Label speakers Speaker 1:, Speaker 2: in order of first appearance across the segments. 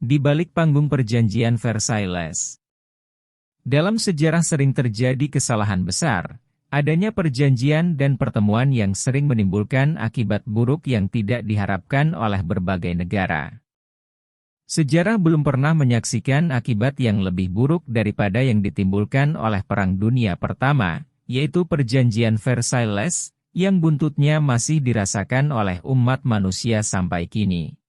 Speaker 1: Di balik panggung perjanjian Versailles. Dalam sejarah sering terjadi kesalahan besar, adanya perjanjian dan pertemuan yang sering menimbulkan akibat buruk yang tidak diharapkan oleh berbagai negara. Sejarah belum pernah menyaksikan akibat yang lebih buruk daripada yang ditimbulkan oleh Perang Dunia Pertama, yaitu perjanjian Versailles, yang buntutnya masih dirasakan oleh umat manusia sampai kini.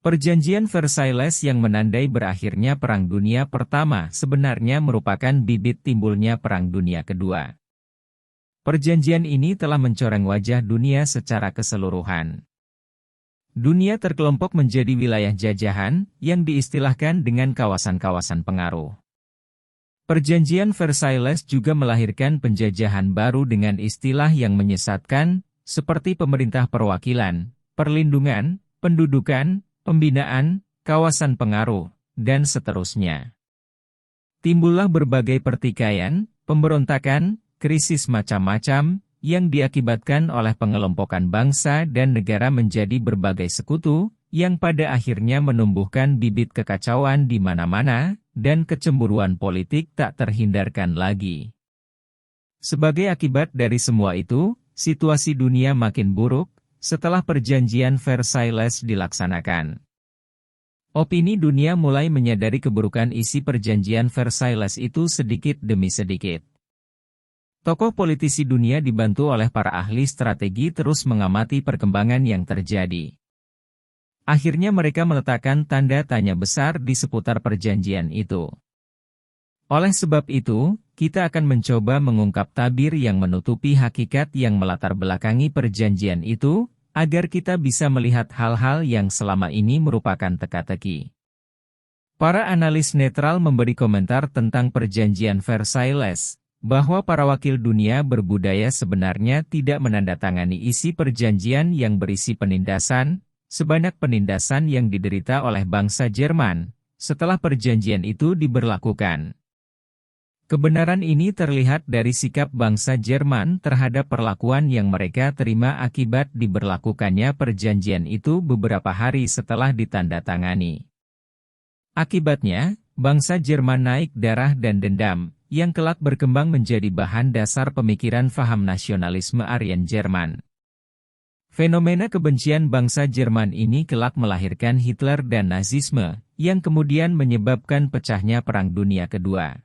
Speaker 1: Perjanjian Versailles yang menandai berakhirnya Perang Dunia Pertama sebenarnya merupakan bibit timbulnya Perang Dunia Kedua. Perjanjian ini telah mencoreng wajah dunia secara keseluruhan. Dunia terkelompok menjadi wilayah jajahan, yang diistilahkan dengan kawasan-kawasan pengaruh. Perjanjian Versailles juga melahirkan penjajahan baru dengan istilah yang menyesatkan, seperti pemerintah perwakilan, perlindungan, pendudukan, pembinaan, kawasan pengaruh, dan seterusnya. Timbullah berbagai pertikaian, pemberontakan, krisis macam-macam, yang diakibatkan oleh pengelompokan bangsa dan negara menjadi berbagai sekutu, yang pada akhirnya menumbuhkan bibit kekacauan di mana-mana, dan kecemburuan politik tak terhindarkan lagi. Sebagai akibat dari semua itu, situasi dunia makin buruk, setelah perjanjian Versailles dilaksanakan. Opini dunia mulai menyadari keburukan isi perjanjian Versailles itu sedikit demi sedikit. Tokoh politisi dunia dibantu oleh para ahli strategi terus mengamati perkembangan yang terjadi. Akhirnya mereka meletakkan tanda tanya besar di seputar perjanjian itu. Oleh sebab itu, kita akan mencoba mengungkap tabir yang menutupi hakikat yang melatar belakangi perjanjian itu, agar kita bisa melihat hal-hal yang selama ini merupakan teka-teki. Para analis netral memberi komentar tentang perjanjian Versailles, bahwa para wakil dunia berbudaya sebenarnya tidak menandatangani isi perjanjian yang berisi penindasan, sebanyak penindasan yang diderita oleh bangsa Jerman, setelah perjanjian itu diberlakukan. Kebenaran ini terlihat dari sikap bangsa Jerman terhadap perlakuan yang mereka terima akibat diberlakukannya perjanjian itu beberapa hari setelah ditandatangani. Akibatnya, bangsa Jerman naik darah dan dendam, yang kelak berkembang menjadi bahan dasar pemikiran faham nasionalisme Aryan Jerman. Fenomena kebencian bangsa Jerman ini kelak melahirkan Hitler dan Nazisme, yang kemudian menyebabkan pecahnya Perang Dunia Kedua.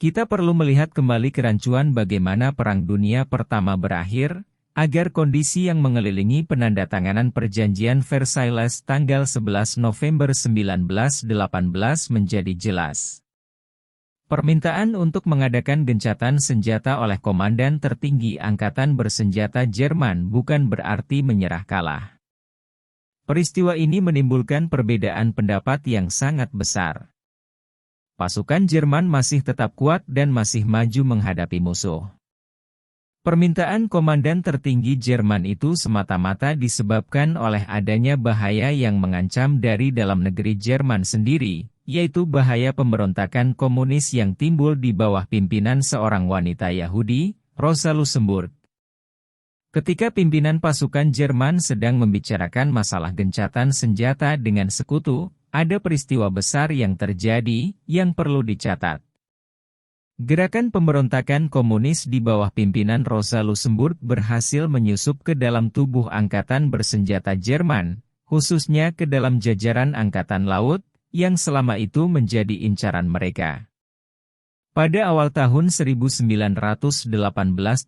Speaker 1: Kita perlu melihat kembali kerancuan bagaimana Perang Dunia Pertama berakhir, agar kondisi yang mengelilingi penandatanganan perjanjian Versailles tanggal 11 November 1918 menjadi jelas. Permintaan untuk mengadakan gencatan senjata oleh Komandan Tertinggi Angkatan Bersenjata Jerman bukan berarti menyerah kalah. Peristiwa ini menimbulkan perbedaan pendapat yang sangat besar. Pasukan Jerman masih tetap kuat dan masih maju menghadapi musuh. Permintaan Komandan Tertinggi Jerman itu semata-mata disebabkan oleh adanya bahaya yang mengancam dari dalam negeri Jerman sendiri, yaitu bahaya pemberontakan komunis yang timbul di bawah pimpinan seorang wanita Yahudi, Rosa Luxemburg. Ketika pimpinan pasukan Jerman sedang membicarakan masalah gencatan senjata dengan sekutu, ada peristiwa besar yang terjadi, yang perlu dicatat. Gerakan pemberontakan komunis di bawah pimpinan Rosa Luxemburg berhasil menyusup ke dalam tubuh angkatan bersenjata Jerman, khususnya ke dalam jajaran angkatan laut, yang selama itu menjadi incaran mereka. Pada awal tahun 1918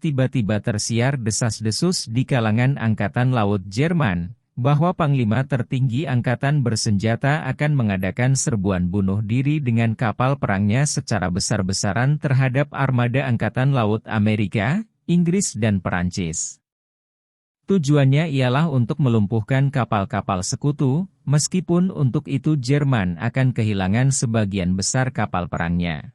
Speaker 1: tiba-tiba tersiar desas-desus di kalangan angkatan laut Jerman, bahwa Panglima Tertinggi Angkatan Bersenjata akan mengadakan serbuan bunuh diri dengan kapal perangnya secara besar-besaran terhadap armada Angkatan Laut Amerika, Inggris dan Perancis. Tujuannya ialah untuk melumpuhkan kapal-kapal sekutu, meskipun untuk itu Jerman akan kehilangan sebagian besar kapal perangnya.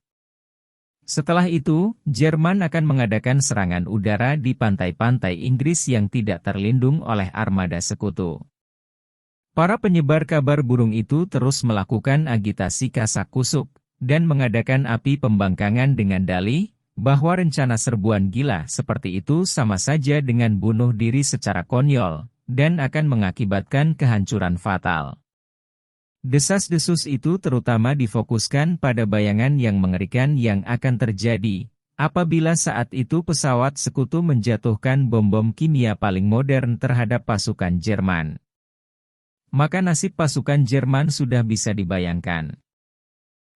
Speaker 1: Setelah itu, Jerman akan mengadakan serangan udara di pantai-pantai Inggris yang tidak terlindung oleh armada sekutu. Para penyebar kabar burung itu terus melakukan agitasi kasak-kusuk, dan mengadakan api pembangkangan dengan dalih, bahwa rencana serbuan gila seperti itu sama saja dengan bunuh diri secara konyol, dan akan mengakibatkan kehancuran fatal. Desas-desus itu terutama difokuskan pada bayangan yang mengerikan yang akan terjadi apabila saat itu pesawat sekutu menjatuhkan bom-bom kimia paling modern terhadap pasukan Jerman. Maka nasib pasukan Jerman sudah bisa dibayangkan.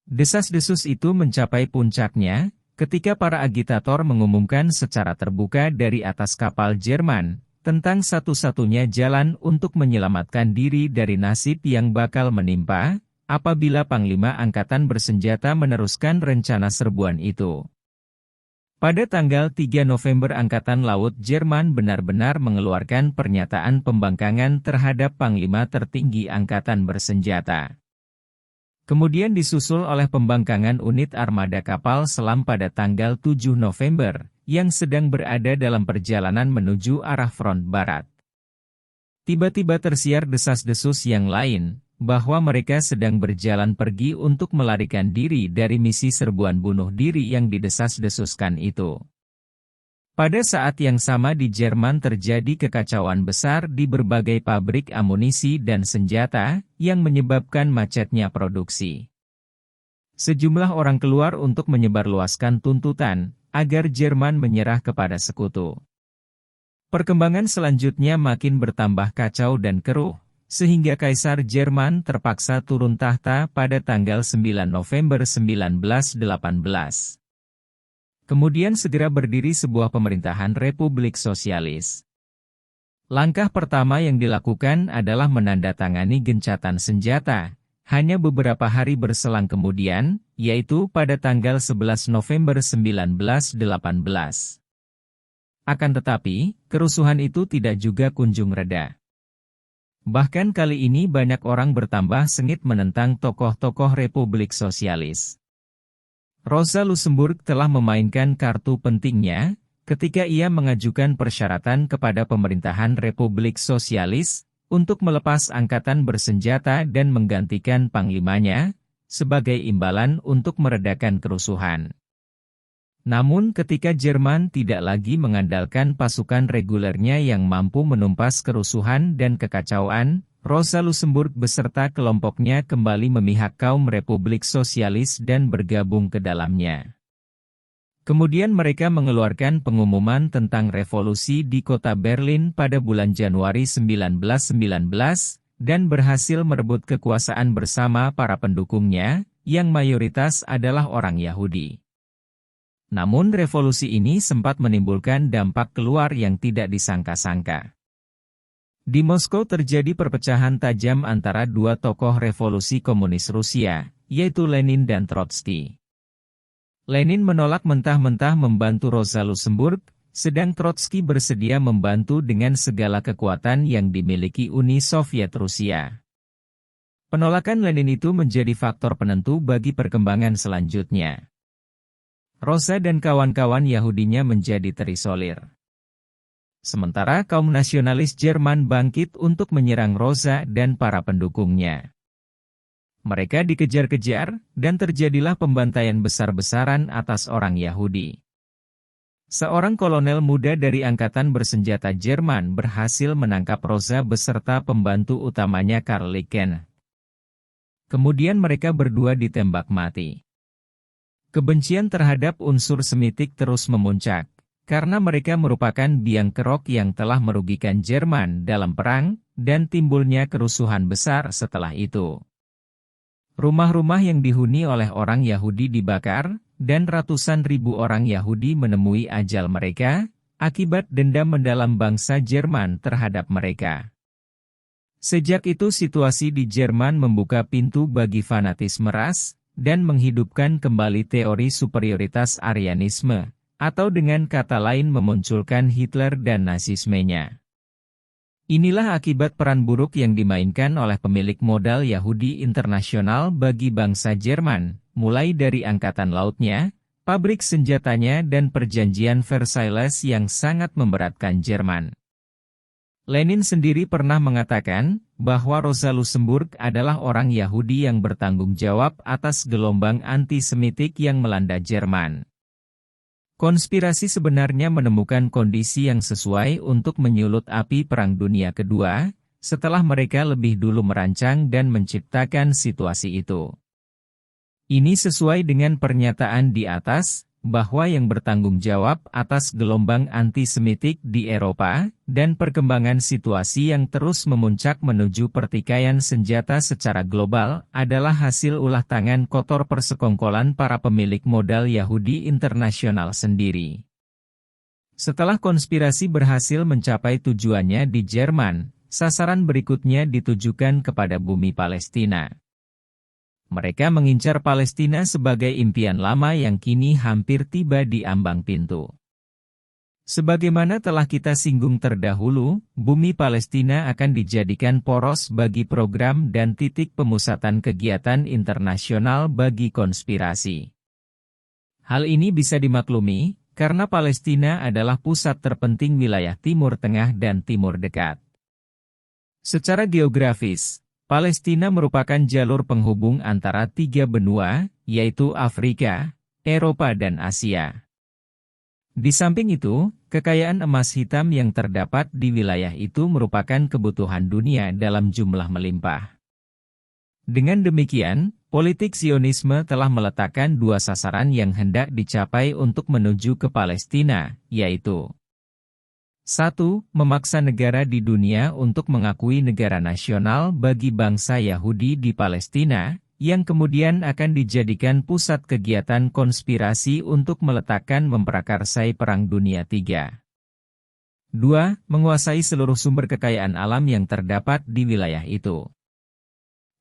Speaker 1: Desas-desus itu mencapai puncaknya ketika para agitator mengumumkan secara terbuka dari atas kapal Jerman tentang satu-satunya jalan untuk menyelamatkan diri dari nasib yang bakal menimpa apabila Panglima Angkatan Bersenjata meneruskan rencana serbuan itu. Pada tanggal 3 November Angkatan Laut Jerman benar-benar mengeluarkan pernyataan pembangkangan terhadap Panglima tertinggi Angkatan Bersenjata. Kemudian disusul oleh pembangkangan unit armada kapal selam pada tanggal 7 November, yang sedang berada dalam perjalanan menuju arah front barat. Tiba-tiba tersiar desas-desus yang lain, bahwa mereka sedang berjalan pergi untuk melarikan diri dari misi serbuan bunuh diri yang didesas-desuskan itu. Pada saat yang sama di Jerman terjadi kekacauan besar di berbagai pabrik amunisi dan senjata, yang menyebabkan macetnya produksi. Sejumlah orang keluar untuk menyebarluaskan tuntutan, agar Jerman menyerah kepada sekutu. Perkembangan selanjutnya makin bertambah kacau dan keruh, sehingga Kaisar Jerman terpaksa turun tahta pada tanggal 9 November 1918. Kemudian segera berdiri sebuah pemerintahan Republik Sosialis. Langkah pertama yang dilakukan adalah menandatangani gencatan senjata, hanya beberapa hari berselang kemudian, yaitu pada tanggal 11 November 1918. Akan tetapi, kerusuhan itu tidak juga kunjung reda. Bahkan kali ini banyak orang bertambah sengit menentang tokoh-tokoh Republik Sosialis. Rosa Luxemburg telah memainkan kartu pentingnya, ketika ia mengajukan persyaratan kepada pemerintahan Republik Sosialis, untuk melepas angkatan bersenjata dan menggantikan panglimanya, sebagai imbalan untuk meredakan kerusuhan. Namun ketika Jerman tidak lagi mengandalkan pasukan regulernya yang mampu menumpas kerusuhan dan kekacauan, Rosa Luxemburg beserta kelompoknya kembali memihak kaum Republik Sosialis dan bergabung ke dalamnya. Kemudian mereka mengeluarkan pengumuman tentang revolusi di kota Berlin pada bulan Januari 1919, dan berhasil merebut kekuasaan bersama para pendukungnya, yang mayoritas adalah orang Yahudi. Namun revolusi ini sempat menimbulkan dampak keluar yang tidak disangka-sangka. Di Moskow terjadi perpecahan tajam antara dua tokoh revolusi komunis Rusia, yaitu Lenin dan Trotsky. Lenin menolak mentah-mentah membantu Rosa Luxemburg, sedang Trotsky bersedia membantu dengan segala kekuatan yang dimiliki Uni Soviet Rusia. Penolakan Lenin itu menjadi faktor penentu bagi perkembangan selanjutnya. Rosa dan kawan-kawan Yahudinya menjadi terisolir. Sementara kaum nasionalis Jerman bangkit untuk menyerang Rosa dan para pendukungnya. Mereka dikejar-kejar, dan terjadilah pembantaian besar-besaran atas orang Yahudi. Seorang kolonel muda dari angkatan bersenjata Jerman berhasil menangkap Rosa beserta pembantu utamanya Karl Licken. Kemudian mereka berdua ditembak mati. Kebencian terhadap unsur Semitik terus memuncak, karena mereka merupakan biang kerok yang telah merugikan Jerman dalam perang, dan timbulnya kerusuhan besar setelah itu. Rumah-rumah yang dihuni oleh orang Yahudi dibakar, dan ratusan ribu orang Yahudi menemui ajal mereka, akibat dendam mendalam bangsa Jerman terhadap mereka. Sejak itu situasi di Jerman membuka pintu bagi fanatisme ras, dan menghidupkan kembali teori superioritas Aryanisme, atau dengan kata lain memunculkan Hitler dan Nazismenya. Inilah akibat peran buruk yang dimainkan oleh pemilik modal Yahudi internasional bagi bangsa Jerman, mulai dari angkatan lautnya, pabrik senjatanya dan perjanjian Versailles yang sangat memberatkan Jerman. Lenin sendiri pernah mengatakan, bahwa Rosa Luxemburg adalah orang Yahudi yang bertanggung jawab atas gelombang antisemitik yang melanda Jerman. Konspirasi sebenarnya menemukan kondisi yang sesuai untuk menyulut api Perang Dunia Kedua, setelah mereka lebih dulu merancang dan menciptakan situasi itu. Ini sesuai dengan pernyataan di atas, bahwa yang bertanggung jawab atas gelombang antisemitik di Eropa, dan perkembangan situasi yang terus memuncak menuju pertikaian senjata secara global, adalah hasil ulah tangan kotor persekongkolan para pemilik modal Yahudi internasional sendiri. Setelah konspirasi berhasil mencapai tujuannya di Jerman, sasaran berikutnya ditujukan kepada bumi Palestina. Mereka mengincar Palestina sebagai impian lama yang kini hampir tiba di ambang pintu. Sebagaimana telah kita singgung terdahulu, bumi Palestina akan dijadikan poros bagi program dan titik pemusatan kegiatan internasional bagi konspirasi. Hal ini bisa dimaklumi, karena Palestina adalah pusat terpenting wilayah Timur Tengah dan Timur Dekat. Secara geografis, Palestina merupakan jalur penghubung antara tiga benua, yaitu Afrika, Eropa dan Asia. Di samping itu, kekayaan emas hitam yang terdapat di wilayah itu merupakan kebutuhan dunia dalam jumlah melimpah. Dengan demikian, politik Zionisme telah meletakkan dua sasaran yang hendak dicapai untuk menuju ke Palestina, yaitu 1. Memaksa negara di dunia untuk mengakui negara nasional bagi bangsa Yahudi di Palestina, yang kemudian akan dijadikan pusat kegiatan konspirasi untuk meletakkan memprakarsai Perang Dunia III. 2. Menguasai seluruh sumber kekayaan alam yang terdapat di wilayah itu.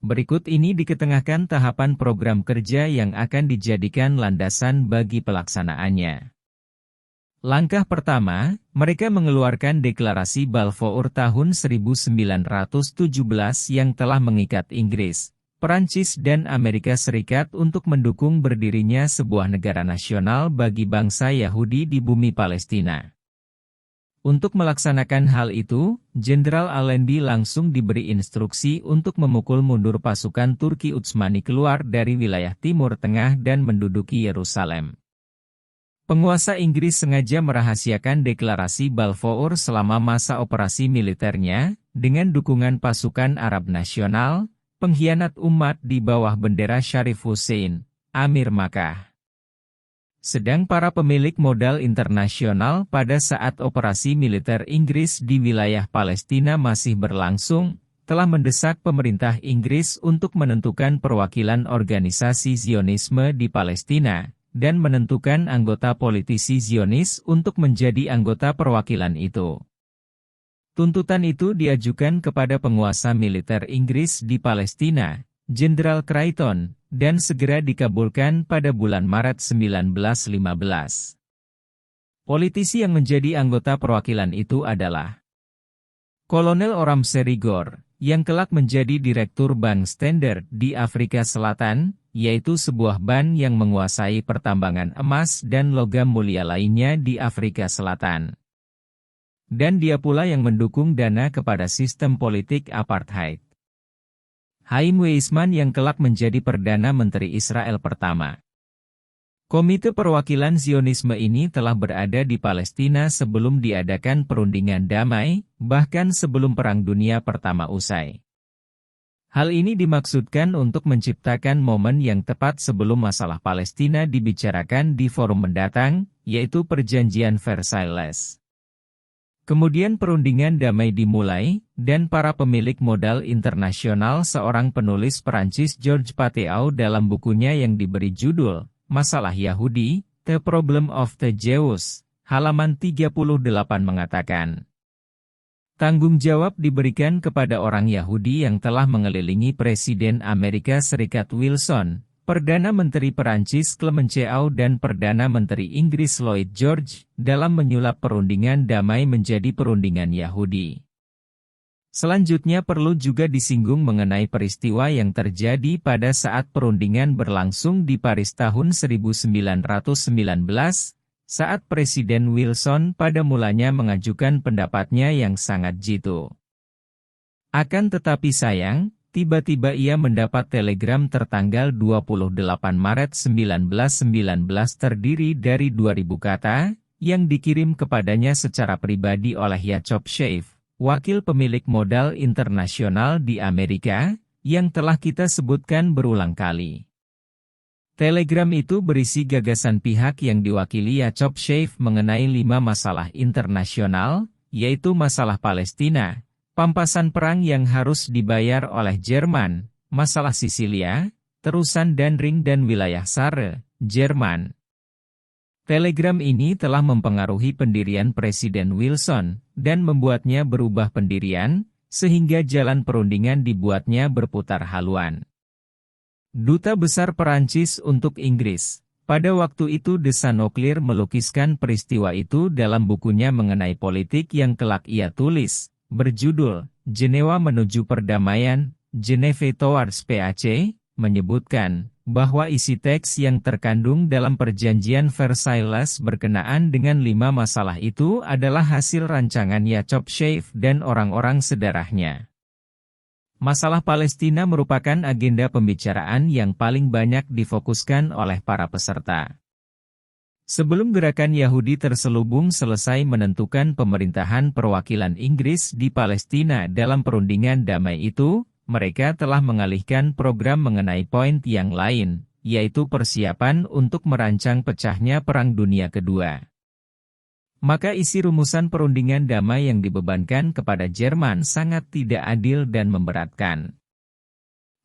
Speaker 1: Berikut ini diketengahkan tahapan program kerja yang akan dijadikan landasan bagi pelaksanaannya. Langkah pertama, mereka mengeluarkan deklarasi Balfour tahun 1917 yang telah mengikat Inggris, Perancis dan Amerika Serikat untuk mendukung berdirinya sebuah negara nasional bagi bangsa Yahudi di bumi Palestina. Untuk melaksanakan hal itu, Jenderal Allenby langsung diberi instruksi untuk memukul mundur pasukan Turki Utsmani keluar dari wilayah Timur Tengah dan menduduki Yerusalem. Penguasa Inggris sengaja merahasiakan deklarasi Balfour selama masa operasi militernya, dengan dukungan pasukan Arab Nasional, pengkhianat umat di bawah bendera Syarif Hussein, Amir Makkah. Sedang para pemilik modal internasional pada saat operasi militer Inggris di wilayah Palestina masih berlangsung, telah mendesak pemerintah Inggris untuk menentukan perwakilan organisasi Zionisme di Palestina, dan menentukan anggota politisi Zionis untuk menjadi anggota perwakilan itu. Tuntutan itu diajukan kepada penguasa militer Inggris di Palestina, Jenderal Creighton, dan segera dikabulkan pada bulan Maret 1915. Politisi yang menjadi anggota perwakilan itu adalah Kolonel Oram Serigor, yang kelak menjadi Direktur Bank Standard di Afrika Selatan, yaitu sebuah bank yang menguasai pertambangan emas dan logam mulia lainnya di Afrika Selatan. Dan dia pula yang mendukung dana kepada sistem politik apartheid. Chaim Weizmann yang kelak menjadi Perdana Menteri Israel pertama. Komite Perwakilan Zionisme ini telah berada di Palestina sebelum diadakan perundingan damai, bahkan sebelum Perang Dunia Pertama usai. Hal ini dimaksudkan untuk menciptakan momen yang tepat sebelum masalah Palestina dibicarakan di forum mendatang, yaitu Perjanjian Versailles. Kemudian perundingan damai dimulai, dan para pemilik modal internasional seorang penulis Perancis Georges Pateau dalam bukunya yang diberi judul, Masalah Yahudi, The Problem of the Jews, halaman 38 mengatakan, tanggung jawab diberikan kepada orang Yahudi yang telah mengelilingi Presiden Amerika Serikat Wilson, Perdana Menteri Perancis Clemenceau dan Perdana Menteri Inggris Lloyd George, dalam menyulap perundingan damai menjadi perundingan Yahudi. Selanjutnya perlu juga disinggung mengenai peristiwa yang terjadi pada saat perundingan berlangsung di Paris tahun 1919, saat Presiden Wilson pada mulanya mengajukan pendapatnya yang sangat jitu. Akan tetapi sayang, tiba-tiba ia mendapat telegram tertanggal 28 Maret 1919 terdiri dari 2000 kata, yang dikirim kepadanya secara pribadi oleh Yacov Sheif, wakil pemilik modal internasional di Amerika, yang telah kita sebutkan berulang kali. Telegram itu berisi gagasan pihak yang diwakili Ya'Qub Sheikh mengenai 5 masalah internasional, yaitu masalah Palestina, pampasan perang yang harus dibayar oleh Jerman, masalah Sisilia, terusan dan ring dan wilayah Saare, Jerman. Telegram ini telah mempengaruhi pendirian Presiden Wilson, dan membuatnya berubah pendirian, sehingga jalan perundingan dibuatnya berputar haluan. Duta Besar Perancis untuk Inggris, pada waktu itu De Sanoclear melukiskan peristiwa itu dalam bukunya mengenai politik yang kelak ia tulis, berjudul, Jenewa Menuju Perdamaian, Geneve Towards Pace, menyebutkan bahwa isi teks yang terkandung dalam perjanjian Versailles berkenaan dengan 5 masalah itu adalah hasil rancangan Ya'Qub Sheikh dan orang-orang sedarahnya. Masalah Palestina merupakan agenda pembicaraan yang paling banyak difokuskan oleh para peserta. Sebelum gerakan Yahudi terselubung selesai menentukan pemerintahan perwakilan Inggris di Palestina dalam perundingan damai itu, mereka telah mengalihkan program mengenai poin yang lain, yaitu persiapan untuk merancang pecahnya Perang Dunia Kedua. Maka isi rumusan perundingan damai yang dibebankan kepada Jerman sangat tidak adil dan memberatkan.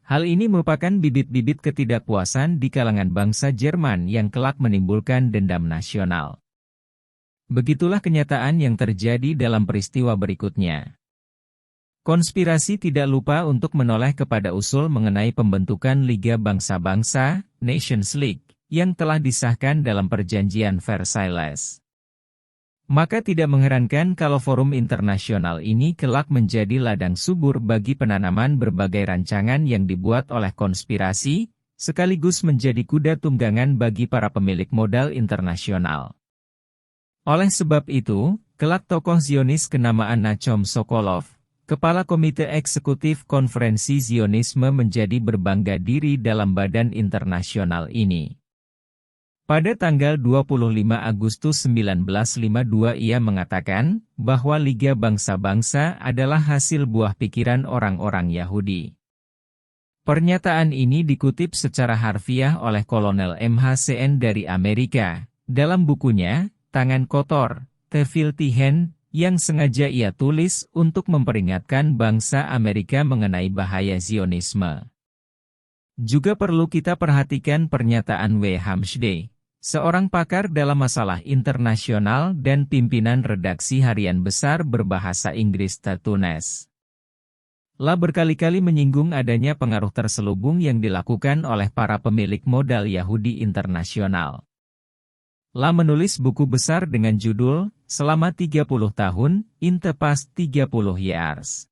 Speaker 1: Hal ini merupakan bibit-bibit ketidakpuasan di kalangan bangsa Jerman yang kelak menimbulkan dendam nasional. Begitulah kenyataan yang terjadi dalam peristiwa berikutnya. Konspirasi tidak lupa untuk menoleh kepada usul mengenai pembentukan Liga Bangsa-Bangsa, Nations League, yang telah disahkan dalam perjanjian Versailles. Maka tidak mengherankan kalau forum internasional ini kelak menjadi ladang subur bagi penanaman berbagai rancangan yang dibuat oleh konspirasi, sekaligus menjadi kuda tunggangan bagi para pemilik modal internasional. Oleh sebab itu, kelak tokoh Zionis kenamaan Nachum Sokolov, Kepala Komite Eksekutif Konferensi Zionisme menjadi berbangga diri dalam badan internasional ini. Pada tanggal 25 Agustus 1952 ia mengatakan, bahwa Liga Bangsa-Bangsa adalah hasil buah pikiran orang-orang Yahudi. Pernyataan ini dikutip secara harfiah oleh Kolonel MHCN dari Amerika, dalam bukunya, Tangan Kotor, The Filthy Hand, yang sengaja ia tulis untuk memperingatkan bangsa Amerika mengenai bahaya Zionisme. Juga perlu kita perhatikan pernyataan W. Hamshdeh, seorang pakar dalam masalah internasional dan pimpinan redaksi harian besar berbahasa Inggris Tunes. La berkali-kali menyinggung adanya pengaruh terselubung yang dilakukan oleh para pemilik modal Yahudi internasional. La menulis buku besar dengan judul, Selama 30 tahun, in the past 30 years.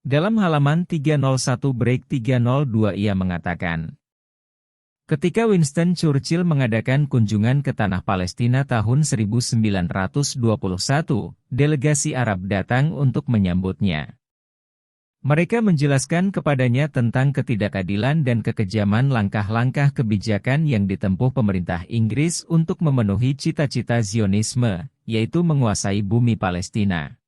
Speaker 1: Dalam halaman 301-302 ia mengatakan, ketika Winston Churchill mengadakan kunjungan ke tanah Palestina tahun 1921, delegasi Arab datang untuk menyambutnya. Mereka menjelaskan kepadanya tentang ketidakadilan dan kekejaman langkah-langkah kebijakan yang ditempuh pemerintah Inggris untuk memenuhi cita-cita Zionisme, yaitu menguasai bumi Palestina.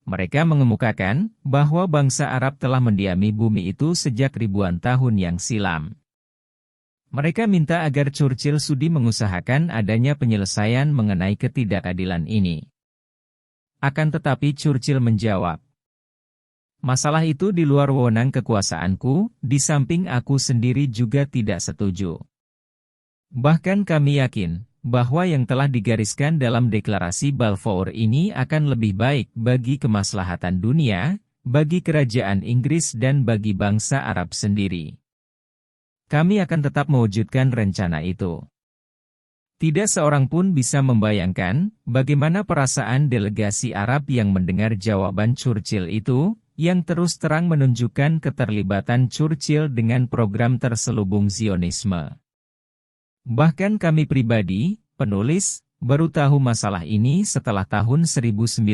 Speaker 1: Mereka mengemukakan bahwa bangsa Arab telah mendiami bumi itu sejak ribuan tahun yang silam. Mereka minta agar Churchill sudi mengusahakan adanya penyelesaian mengenai ketidakadilan ini. Akan tetapi Churchill menjawab, masalah itu di luar wewenang kekuasaanku, di samping aku sendiri juga tidak setuju. Bahkan kami yakin, bahwa yang telah digariskan dalam deklarasi Balfour ini akan lebih baik bagi kemaslahatan dunia, bagi kerajaan Inggris dan bagi bangsa Arab sendiri. Kami akan tetap mewujudkan rencana itu. Tidak seorang pun bisa membayangkan, bagaimana perasaan delegasi Arab yang mendengar jawaban Churchill itu, yang terus terang menunjukkan keterlibatan Churchill dengan program terselubung Zionisme. Bahkan kami pribadi, penulis, baru tahu masalah ini setelah tahun 1954,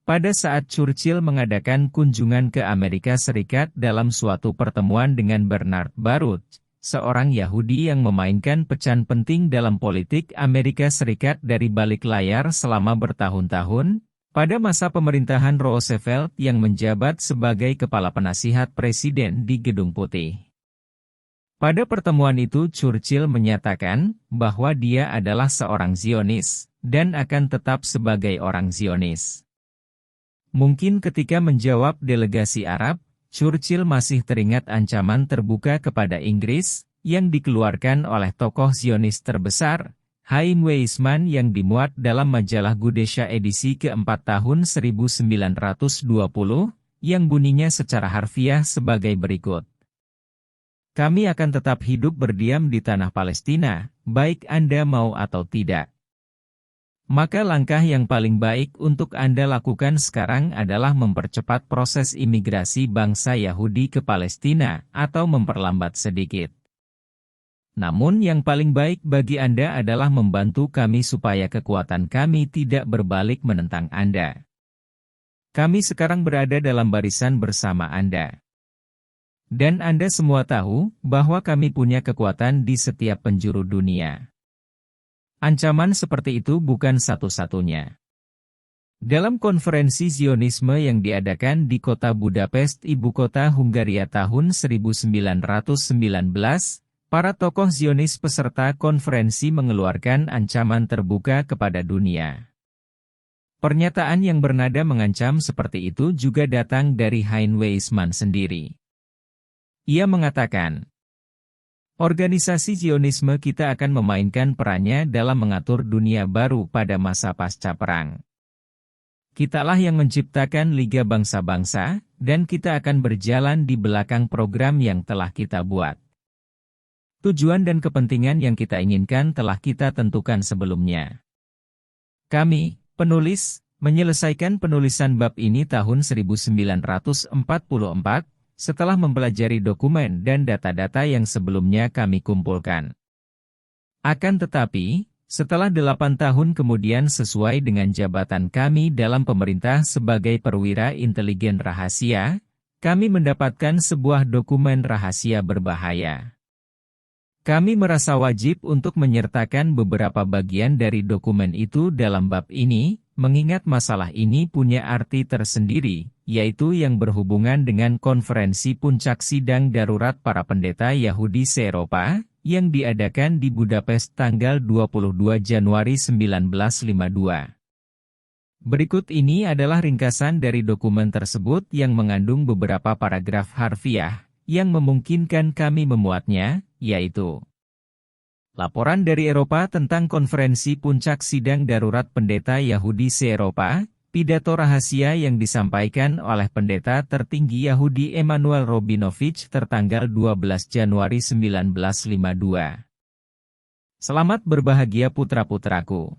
Speaker 1: pada saat Churchill mengadakan kunjungan ke Amerika Serikat dalam suatu pertemuan dengan Bernard Baruch, seorang Yahudi yang memainkan peran penting dalam politik Amerika Serikat dari balik layar selama bertahun-tahun. Pada masa pemerintahan Roosevelt yang menjabat sebagai Kepala Penasihat Presiden di Gedung Putih. Pada pertemuan itu Churchill menyatakan bahwa dia adalah seorang Zionis, dan akan tetap sebagai orang Zionis. Mungkin ketika menjawab delegasi Arab, Churchill masih teringat ancaman terbuka kepada Inggris, yang dikeluarkan oleh tokoh Zionis terbesar, Chaim Weizmann yang dimuat dalam majalah Gudesha edisi keempat tahun 1920, yang bunyinya secara harfiah sebagai berikut. Kami akan tetap hidup berdiam di tanah Palestina, baik Anda mau atau tidak. Maka langkah yang paling baik untuk Anda lakukan sekarang adalah mempercepat proses imigrasi bangsa Yahudi ke Palestina, atau memperlambat sedikit. Namun yang paling baik bagi Anda adalah membantu kami supaya kekuatan kami tidak berbalik menentang Anda. Kami sekarang berada dalam barisan bersama Anda. Dan Anda semua tahu bahwa kami punya kekuatan di setiap penjuru dunia. Ancaman seperti itu bukan satu-satunya. Dalam konferensi Zionisme yang diadakan di kota Budapest, ibu kota Hungaria tahun 1919, para tokoh Zionis peserta konferensi mengeluarkan ancaman terbuka kepada dunia. Pernyataan yang bernada mengancam seperti itu juga datang dari Chaim Weizmann sendiri. Ia mengatakan, organisasi Zionisme kita akan memainkan perannya dalam mengatur dunia baru pada masa pasca perang. Kitalah yang menciptakan Liga Bangsa-Bangsa, dan kita akan berjalan di belakang program yang telah kita buat. Tujuan dan kepentingan yang kita inginkan telah kita tentukan sebelumnya. Kami, penulis, menyelesaikan penulisan bab ini tahun 1944, setelah mempelajari dokumen dan data-data yang sebelumnya kami kumpulkan. Akan tetapi, setelah 8 tahun kemudian sesuai dengan jabatan kami dalam pemerintah sebagai perwira intelijen rahasia, kami mendapatkan sebuah dokumen rahasia berbahaya. Kami merasa wajib untuk menyertakan beberapa bagian dari dokumen itu dalam bab ini, mengingat masalah ini punya arti tersendiri, yaitu yang berhubungan dengan konferensi puncak sidang darurat para pendeta Yahudi se-Eropa, yang diadakan di Budapest tanggal 22 Januari 1952. Berikut ini adalah ringkasan dari dokumen tersebut yang mengandung beberapa paragraf harfiah, yang memungkinkan kami memuatnya, yaitu laporan dari Eropa tentang konferensi puncak sidang darurat pendeta Yahudi se-Eropa, pidato rahasia yang disampaikan oleh pendeta tertinggi Yahudi Emanuel Robinovich tertanggal 12 Januari 1952. Selamat berbahagia putra-putraku.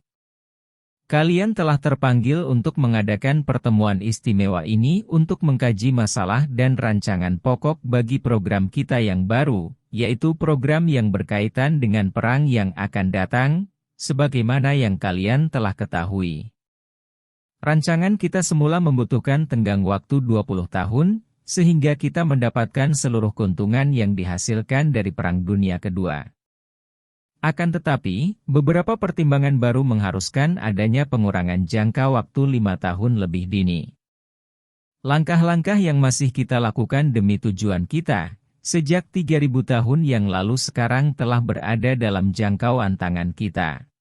Speaker 1: Kalian telah terpanggil untuk mengadakan pertemuan istimewa ini untuk mengkaji masalah dan rancangan pokok bagi program kita yang baru, yaitu program yang berkaitan dengan perang yang akan datang, sebagaimana yang kalian telah ketahui. Rancangan kita semula membutuhkan tenggang waktu 20 tahun, sehingga kita mendapatkan seluruh keuntungan yang dihasilkan dari Perang Dunia Kedua. Akan tetapi, beberapa pertimbangan baru mengharuskan adanya pengurangan jangka waktu 5 tahun lebih dini. Langkah-langkah yang masih kita lakukan demi tujuan kita, sejak 3000 tahun yang lalu sekarang telah berada dalam jangkauan tangan kita.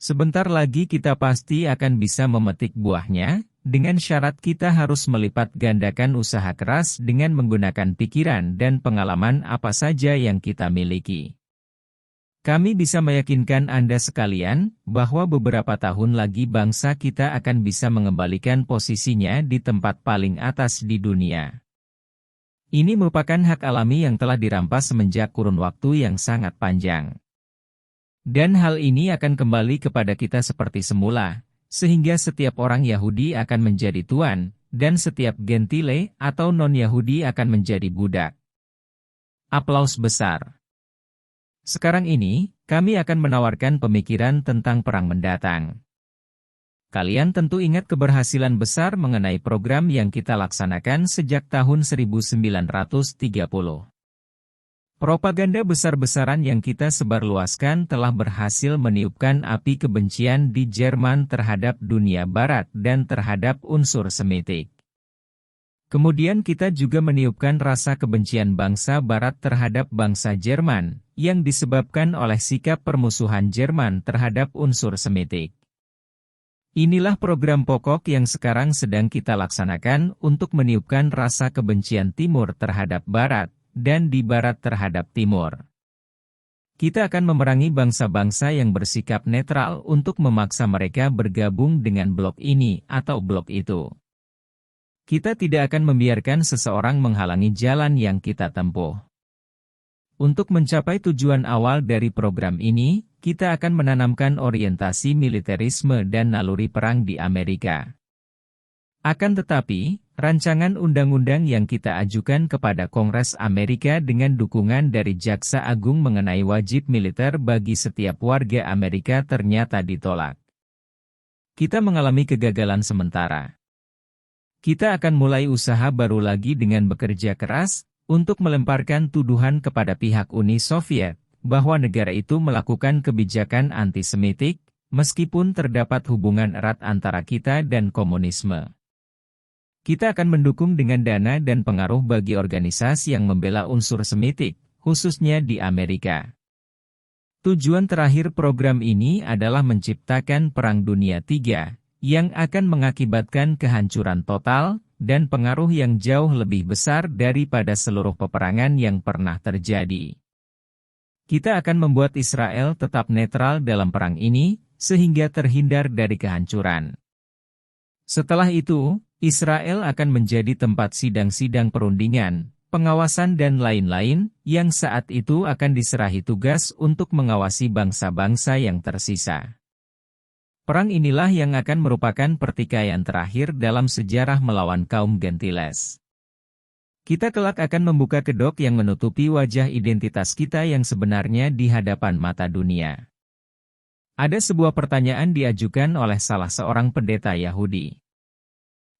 Speaker 1: Sebentar lagi kita pasti akan bisa memetik buahnya, dengan syarat kita harus melipat gandakan usaha keras dengan menggunakan pikiran dan pengalaman apa saja yang kita miliki. Kami bisa meyakinkan Anda sekalian, bahwa beberapa tahun lagi bangsa kita akan bisa mengembalikan posisinya di tempat paling atas di dunia. Ini merupakan hak alami yang telah dirampas semenjak kurun waktu yang sangat panjang. Dan hal ini akan kembali kepada kita seperti semula, sehingga setiap orang Yahudi akan menjadi tuan, dan setiap gentile atau non-Yahudi akan menjadi budak. Aplaus besar. Sekarang ini, kami akan menawarkan pemikiran tentang perang mendatang. Kalian tentu ingat keberhasilan besar mengenai program yang kita laksanakan sejak tahun 1930. Propaganda besar-besaran yang kita sebarluaskan telah berhasil meniupkan api kebencian di Jerman terhadap dunia Barat dan terhadap unsur Semitik. Kemudian kita juga meniupkan rasa kebencian bangsa Barat terhadap bangsa Jerman, yang disebabkan oleh sikap permusuhan Jerman terhadap unsur Semitik. Inilah program pokok yang sekarang sedang kita laksanakan untuk meniupkan rasa kebencian Timur terhadap Barat, dan di Barat terhadap Timur. Kita akan memerangi bangsa-bangsa yang bersikap netral untuk memaksa mereka bergabung dengan blok ini atau blok itu. Kita tidak akan membiarkan seseorang menghalangi jalan yang kita tempuh. Untuk mencapai tujuan awal dari program ini, kita akan menanamkan orientasi militerisme dan naluri perang di Amerika. Akan tetapi, rancangan undang-undang yang kita ajukan kepada Kongres Amerika dengan dukungan dari Jaksa Agung mengenai wajib militer bagi setiap warga Amerika ternyata ditolak. Kita mengalami kegagalan sementara. Kita akan mulai usaha baru lagi dengan bekerja keras untuk melemparkan tuduhan kepada pihak Uni Soviet bahwa negara itu melakukan kebijakan antisemitik, meskipun terdapat hubungan erat antara kita dan komunisme. Kita akan mendukung dengan dana dan pengaruh bagi organisasi yang membela unsur Semitik, khususnya di Amerika. Tujuan terakhir program ini adalah menciptakan Perang Dunia III, yang akan mengakibatkan kehancuran total, dan pengaruh yang jauh lebih besar daripada seluruh peperangan yang pernah terjadi. Kita akan membuat Israel tetap netral dalam perang ini, sehingga terhindar dari kehancuran. Setelah itu, Israel akan menjadi tempat sidang-sidang perundingan, pengawasan dan lain-lain, yang saat itu akan diserahi tugas untuk mengawasi bangsa-bangsa yang tersisa. Perang inilah yang akan merupakan pertikaian terakhir dalam sejarah melawan kaum Gentiles. Kita kelak akan membuka kedok yang menutupi wajah identitas kita yang sebenarnya di hadapan mata dunia. Ada sebuah pertanyaan diajukan oleh salah seorang pendeta Yahudi.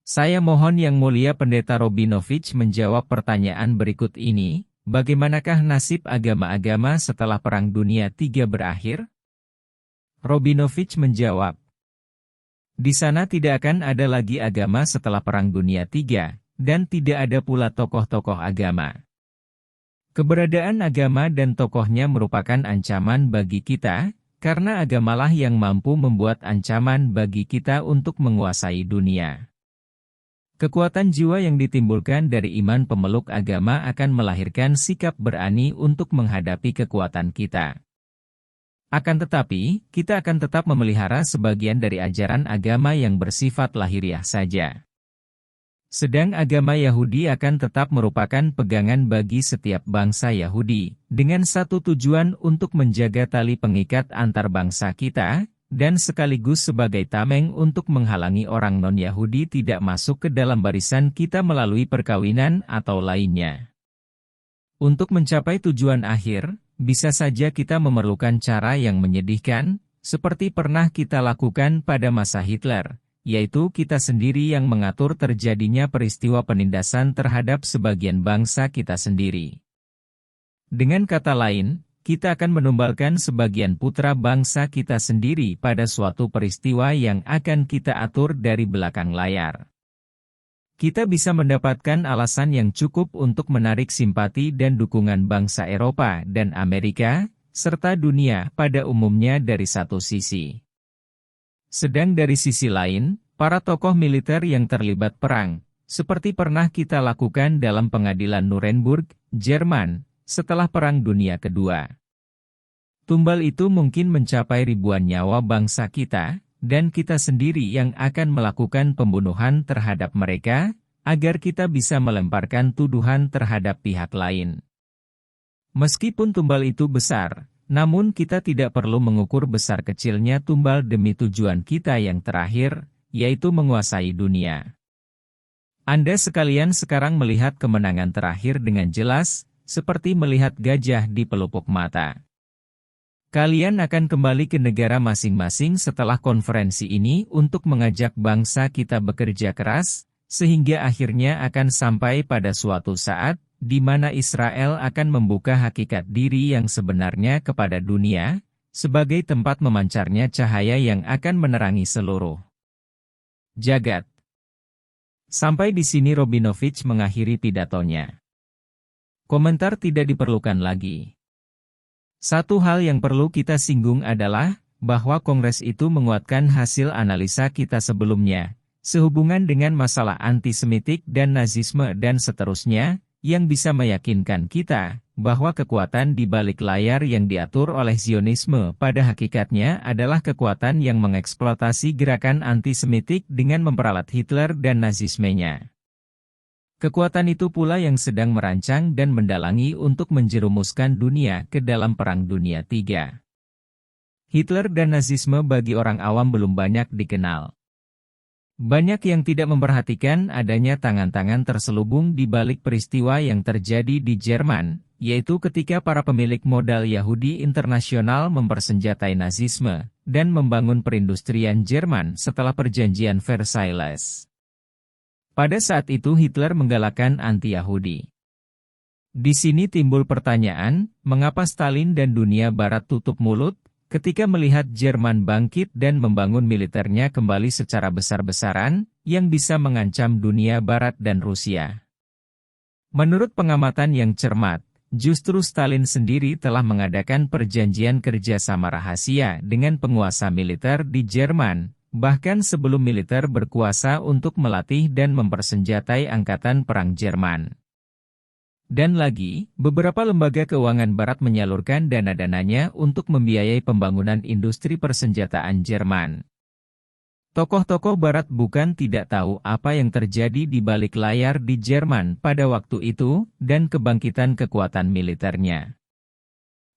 Speaker 1: Saya mohon Yang Mulia Pendeta Robinovich menjawab pertanyaan berikut ini, bagaimanakah nasib agama-agama setelah Perang Dunia III berakhir? Robinovich menjawab, di sana tidak akan ada lagi agama setelah Perang Dunia III, dan tidak ada pula tokoh-tokoh agama. Keberadaan agama dan tokohnya merupakan ancaman bagi kita, karena agamalah yang mampu membuat ancaman bagi kita untuk menguasai dunia. Kekuatan jiwa yang ditimbulkan dari iman pemeluk agama akan melahirkan sikap berani untuk menghadapi kekuatan kita. Akan tetapi, kita akan tetap memelihara sebagian dari ajaran agama yang bersifat lahiriah saja. Sedang agama Yahudi akan tetap merupakan pegangan bagi setiap bangsa Yahudi, dengan satu tujuan untuk menjaga tali pengikat antar bangsa kita, dan sekaligus sebagai tameng untuk menghalangi orang non-Yahudi tidak masuk ke dalam barisan kita melalui perkawinan atau lainnya. Untuk mencapai tujuan akhir, bisa saja kita memerlukan cara yang menyedihkan, seperti pernah kita lakukan pada masa Hitler, yaitu kita sendiri yang mengatur terjadinya peristiwa penindasan terhadap sebagian bangsa kita sendiri. Dengan kata lain, kita akan menumbalkan sebagian putra bangsa kita sendiri pada suatu peristiwa yang akan kita atur dari belakang layar. Kita bisa mendapatkan alasan yang cukup untuk menarik simpati dan dukungan bangsa Eropa dan Amerika, serta dunia pada umumnya dari satu sisi. Sedang dari sisi lain, para tokoh militer yang terlibat perang, seperti pernah kita lakukan dalam pengadilan Nuremberg, Jerman, setelah Perang Dunia Kedua. Tumbal itu mungkin mencapai ribuan nyawa bangsa kita, dan kita sendiri yang akan melakukan pembunuhan terhadap mereka, agar kita bisa melemparkan tuduhan terhadap pihak lain. Meskipun tumbal itu besar, namun kita tidak perlu mengukur besar kecilnya tumbal demi tujuan kita yang terakhir, yaitu menguasai dunia. Anda sekalian sekarang melihat kemenangan terakhir dengan jelas, seperti melihat gajah di pelupuk mata. Kalian akan kembali ke negara masing-masing setelah konferensi ini untuk mengajak bangsa kita bekerja keras, sehingga akhirnya akan sampai pada suatu saat, di mana Israel akan membuka hakikat diri yang sebenarnya kepada dunia, sebagai tempat memancarnya cahaya yang akan menerangi seluruh jagat. Sampai di sini Robinovich mengakhiri pidatonya. Komentar tidak diperlukan lagi. Satu hal yang perlu kita singgung adalah, bahwa Kongres itu menguatkan hasil analisa kita sebelumnya, sehubungan dengan masalah antisemitik dan nazisme dan seterusnya, yang bisa meyakinkan kita, bahwa kekuatan di balik layar yang diatur oleh Zionisme pada hakikatnya adalah kekuatan yang mengeksploitasi gerakan antisemitik dengan memperalat Hitler dan nazismenya. Kekuatan itu pula yang sedang merancang dan mendalangi untuk menjerumuskan dunia ke dalam Perang Dunia III. Hitler dan nazisme bagi orang awam belum banyak dikenal. Banyak yang tidak memperhatikan adanya tangan-tangan terselubung di balik peristiwa yang terjadi di Jerman, yaitu ketika para pemilik modal Yahudi internasional mempersenjatai nazisme, dan membangun perindustrian Jerman setelah perjanjian Versailles. Pada saat itu Hitler menggalakkan anti-Yahudi. Di sini timbul pertanyaan, mengapa Stalin dan dunia Barat tutup mulut, ketika melihat Jerman bangkit dan membangun militernya kembali secara besar-besaran, yang bisa mengancam dunia Barat dan Rusia. Menurut pengamatan yang cermat, justru Stalin sendiri telah mengadakan perjanjian kerjasama rahasia dengan penguasa militer di Jerman, bahkan sebelum militer berkuasa untuk melatih dan mempersenjatai angkatan perang Jerman. Dan lagi, beberapa lembaga keuangan Barat menyalurkan dana-dananya untuk membiayai pembangunan industri persenjataan Jerman. Tokoh-tokoh Barat bukan tidak tahu apa yang terjadi di balik layar di Jerman pada waktu itu, dan kebangkitan kekuatan militernya.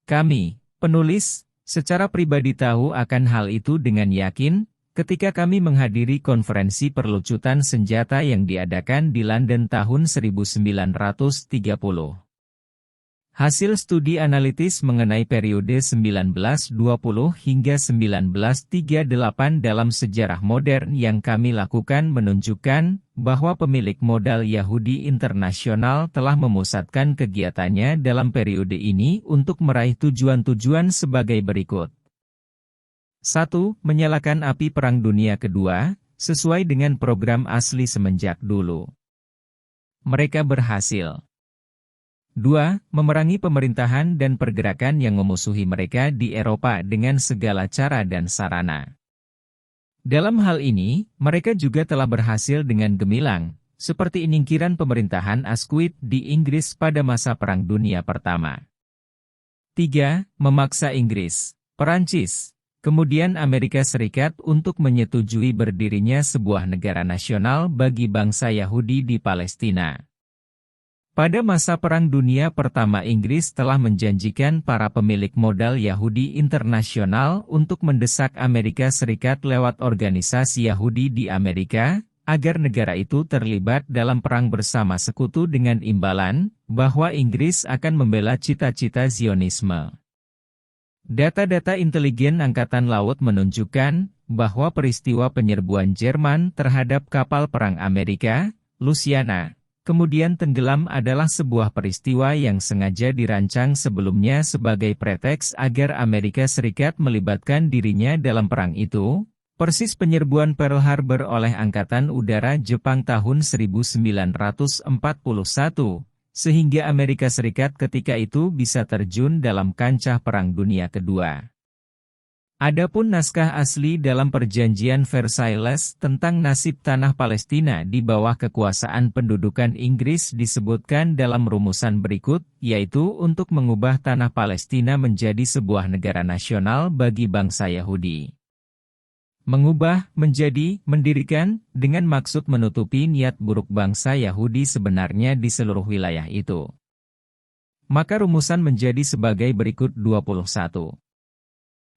Speaker 1: Kami, penulis, secara pribadi tahu akan hal itu dengan yakin, ketika kami menghadiri konferensi perlucutan senjata yang diadakan di London tahun 1930. Hasil studi analitis mengenai periode 1920 hingga 1938 dalam sejarah modern yang kami lakukan menunjukkan bahwa pemilik modal Yahudi internasional telah memusatkan kegiatannya dalam periode ini untuk meraih tujuan-tujuan sebagai berikut. 1. Menyalakan api Perang Dunia Kedua, sesuai dengan program asli semenjak dulu. Mereka berhasil. 2. Memerangi pemerintahan dan pergerakan yang memusuhi mereka di Eropa dengan segala cara dan sarana. Dalam hal ini, mereka juga telah berhasil dengan gemilang, seperti penyingkiran pemerintahan Asquith di Inggris pada masa Perang Dunia Pertama. 3. Memaksa Inggris, Perancis, kemudian Amerika Serikat untuk menyetujui berdirinya sebuah negara nasional bagi bangsa Yahudi di Palestina. Pada masa Perang Dunia Pertama Inggris telah menjanjikan para pemilik modal Yahudi internasional untuk mendesak Amerika Serikat lewat organisasi Yahudi di Amerika, agar negara itu terlibat dalam perang bersama sekutu dengan imbalan, bahwa Inggris akan membela cita-cita Zionisme. Data-data intelijen Angkatan Laut menunjukkan bahwa peristiwa penyerbuan Jerman terhadap kapal perang Amerika, Louisiana, kemudian tenggelam adalah sebuah peristiwa yang sengaja dirancang sebelumnya sebagai preteks agar Amerika Serikat melibatkan dirinya dalam perang itu, persis penyerbuan Pearl Harbor oleh Angkatan Udara Jepang tahun 1941. Sehingga Amerika Serikat ketika itu bisa terjun dalam kancah Perang Dunia Kedua. Adapun naskah asli dalam perjanjian Versailles tentang nasib tanah Palestina di bawah kekuasaan pendudukan Inggris disebutkan dalam rumusan berikut, yaitu untuk mengubah tanah Palestina menjadi sebuah negara nasional bagi bangsa Yahudi. Mengubah, menjadi, mendirikan, dengan maksud menutupi niat buruk bangsa Yahudi sebenarnya di seluruh wilayah itu. Maka rumusan menjadi sebagai berikut 21.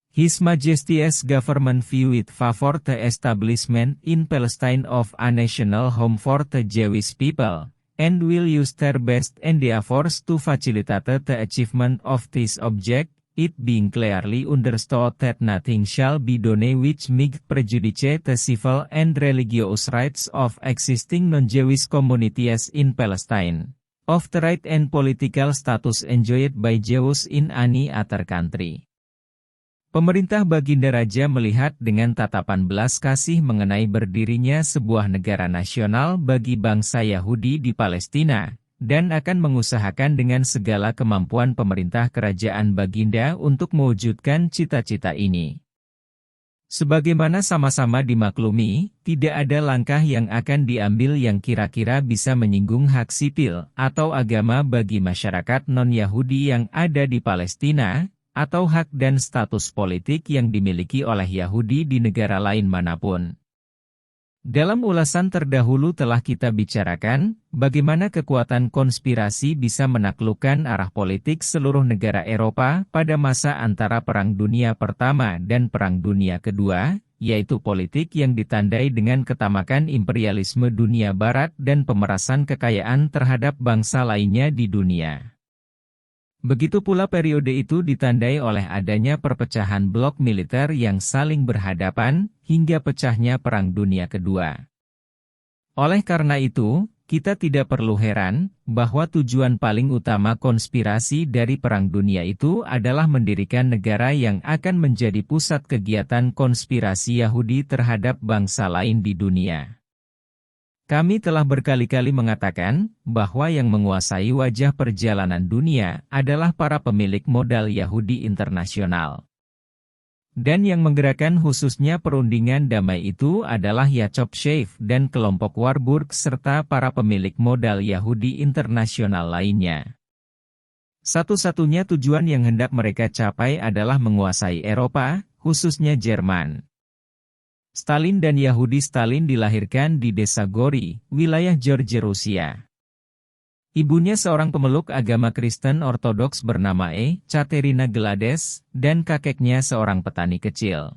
Speaker 1: His Majesty's government view it favor the establishment in Palestine of a national home for the Jewish people, and will use their best endeavors to facilitate the achievement of this object, it being clearly understood that nothing shall be done which may prejudice the civil and religious rights of existing non-Jewish communities in Palestine. of the right and political status enjoyed by Jews in any other country. Pemerintah Baginda Raja melihat dengan tatapan belas kasih mengenai berdirinya sebuah negara nasional bagi bangsa Yahudi di Palestina, dan akan mengusahakan dengan segala kemampuan pemerintah kerajaan Baginda untuk mewujudkan cita-cita ini. Sebagaimana sama-sama dimaklumi, tidak ada langkah yang akan diambil yang kira-kira bisa menyinggung hak sipil atau agama bagi masyarakat non-Yahudi yang ada di Palestina, atau hak dan status politik yang dimiliki oleh Yahudi di negara lain manapun. Dalam ulasan terdahulu telah kita bicarakan, bagaimana kekuatan konspirasi bisa menaklukkan arah politik seluruh negara Eropa pada masa antara Perang Dunia Pertama dan Perang Dunia Kedua, yaitu politik yang ditandai dengan ketamakan imperialisme dunia barat dan pemerasan kekayaan terhadap bangsa lainnya di dunia. Begitu pula periode itu ditandai oleh adanya perpecahan blok militer yang saling berhadapan, hingga pecahnya Perang Dunia Kedua. Oleh karena itu, kita tidak perlu heran, bahwa tujuan paling utama konspirasi dari Perang Dunia itu adalah mendirikan negara yang akan menjadi pusat kegiatan konspirasi Yahudi terhadap bangsa lain di dunia. Kami telah berkali-kali mengatakan, bahwa yang menguasai wajah perjalanan dunia adalah para pemilik modal Yahudi internasional. Dan yang menggerakkan khususnya perundingan damai itu adalah Yacov Shaiv dan kelompok Warburg serta para pemilik modal Yahudi internasional lainnya. Satu-satunya tujuan yang hendak mereka capai adalah menguasai Eropa, khususnya Jerman. Stalin dan Yahudi Stalin dilahirkan di desa Gori, wilayah Georgia, Rusia. Ibunya seorang pemeluk agama Kristen Ortodoks bernama Katerina Glades, dan kakeknya seorang petani kecil.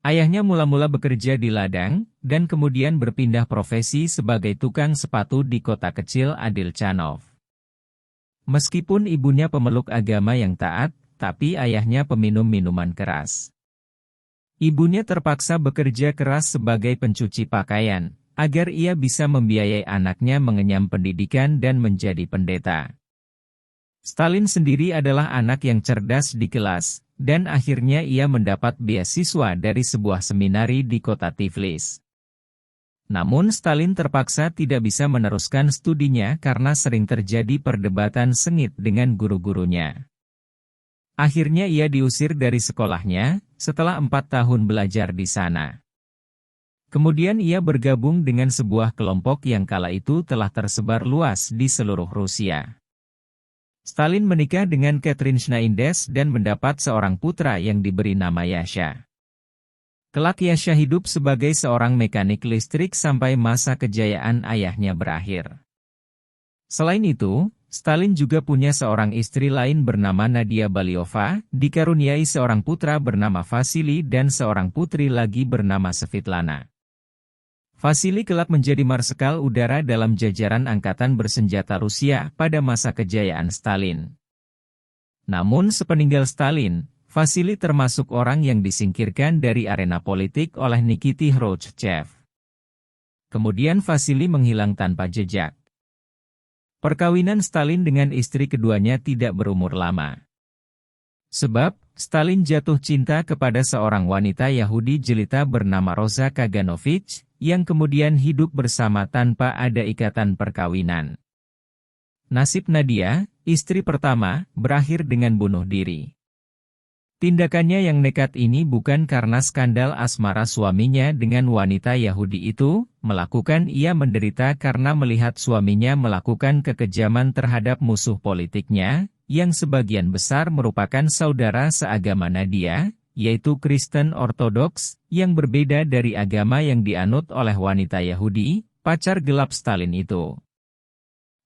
Speaker 1: Ayahnya mula-mula bekerja di ladang, dan kemudian berpindah profesi sebagai tukang sepatu di kota kecil Adilchanov. Meskipun ibunya pemeluk agama yang taat, tapi ayahnya peminum minuman keras. Ibunya terpaksa bekerja keras sebagai pencuci pakaian, agar ia bisa membiayai anaknya mengenyam pendidikan dan menjadi pendeta. Stalin sendiri adalah anak yang cerdas di kelas, dan akhirnya ia mendapat beasiswa dari sebuah seminari di kota Tiflis. Namun Stalin terpaksa tidak bisa meneruskan studinya karena sering terjadi perdebatan sengit dengan guru-gurunya. Akhirnya ia diusir dari sekolahnya, setelah 4 tahun belajar di sana. Kemudian ia bergabung dengan sebuah kelompok yang kala itu telah tersebar luas di seluruh Rusia. Stalin menikah dengan Catherine Schneides dan mendapat seorang putra yang diberi nama Yasha. Kelak Yasha hidup sebagai seorang mekanik listrik sampai masa kejayaan ayahnya berakhir. Selain itu, Stalin juga punya seorang istri lain bernama Nadia Baliova, dikaruniai seorang putra bernama Vasily dan seorang putri lagi bernama Svetlana. Vasily kelak menjadi marsekal udara dalam jajaran angkatan bersenjata Rusia pada masa kejayaan Stalin. Namun sepeninggal Stalin, Vasily termasuk orang yang disingkirkan dari arena politik oleh Nikita Khrushchev. Kemudian Vasily menghilang tanpa jejak. Perkawinan Stalin dengan istri keduanya tidak berumur lama. Sebab, Stalin jatuh cinta kepada seorang wanita Yahudi jelita bernama Rosa Kaganovich, yang kemudian hidup bersama tanpa ada ikatan perkawinan. Nasib Nadia, istri pertama, berakhir dengan bunuh diri. Tindakannya yang nekat ini bukan karena skandal asmara suaminya dengan wanita Yahudi itu, melakukan ia menderita karena melihat suaminya melakukan kekejaman terhadap musuh politiknya, yang sebagian besar merupakan saudara seagama Nadia, yaitu Kristen Ortodoks, yang berbeda dari agama yang dianut oleh wanita Yahudi, pacar gelap Stalin itu.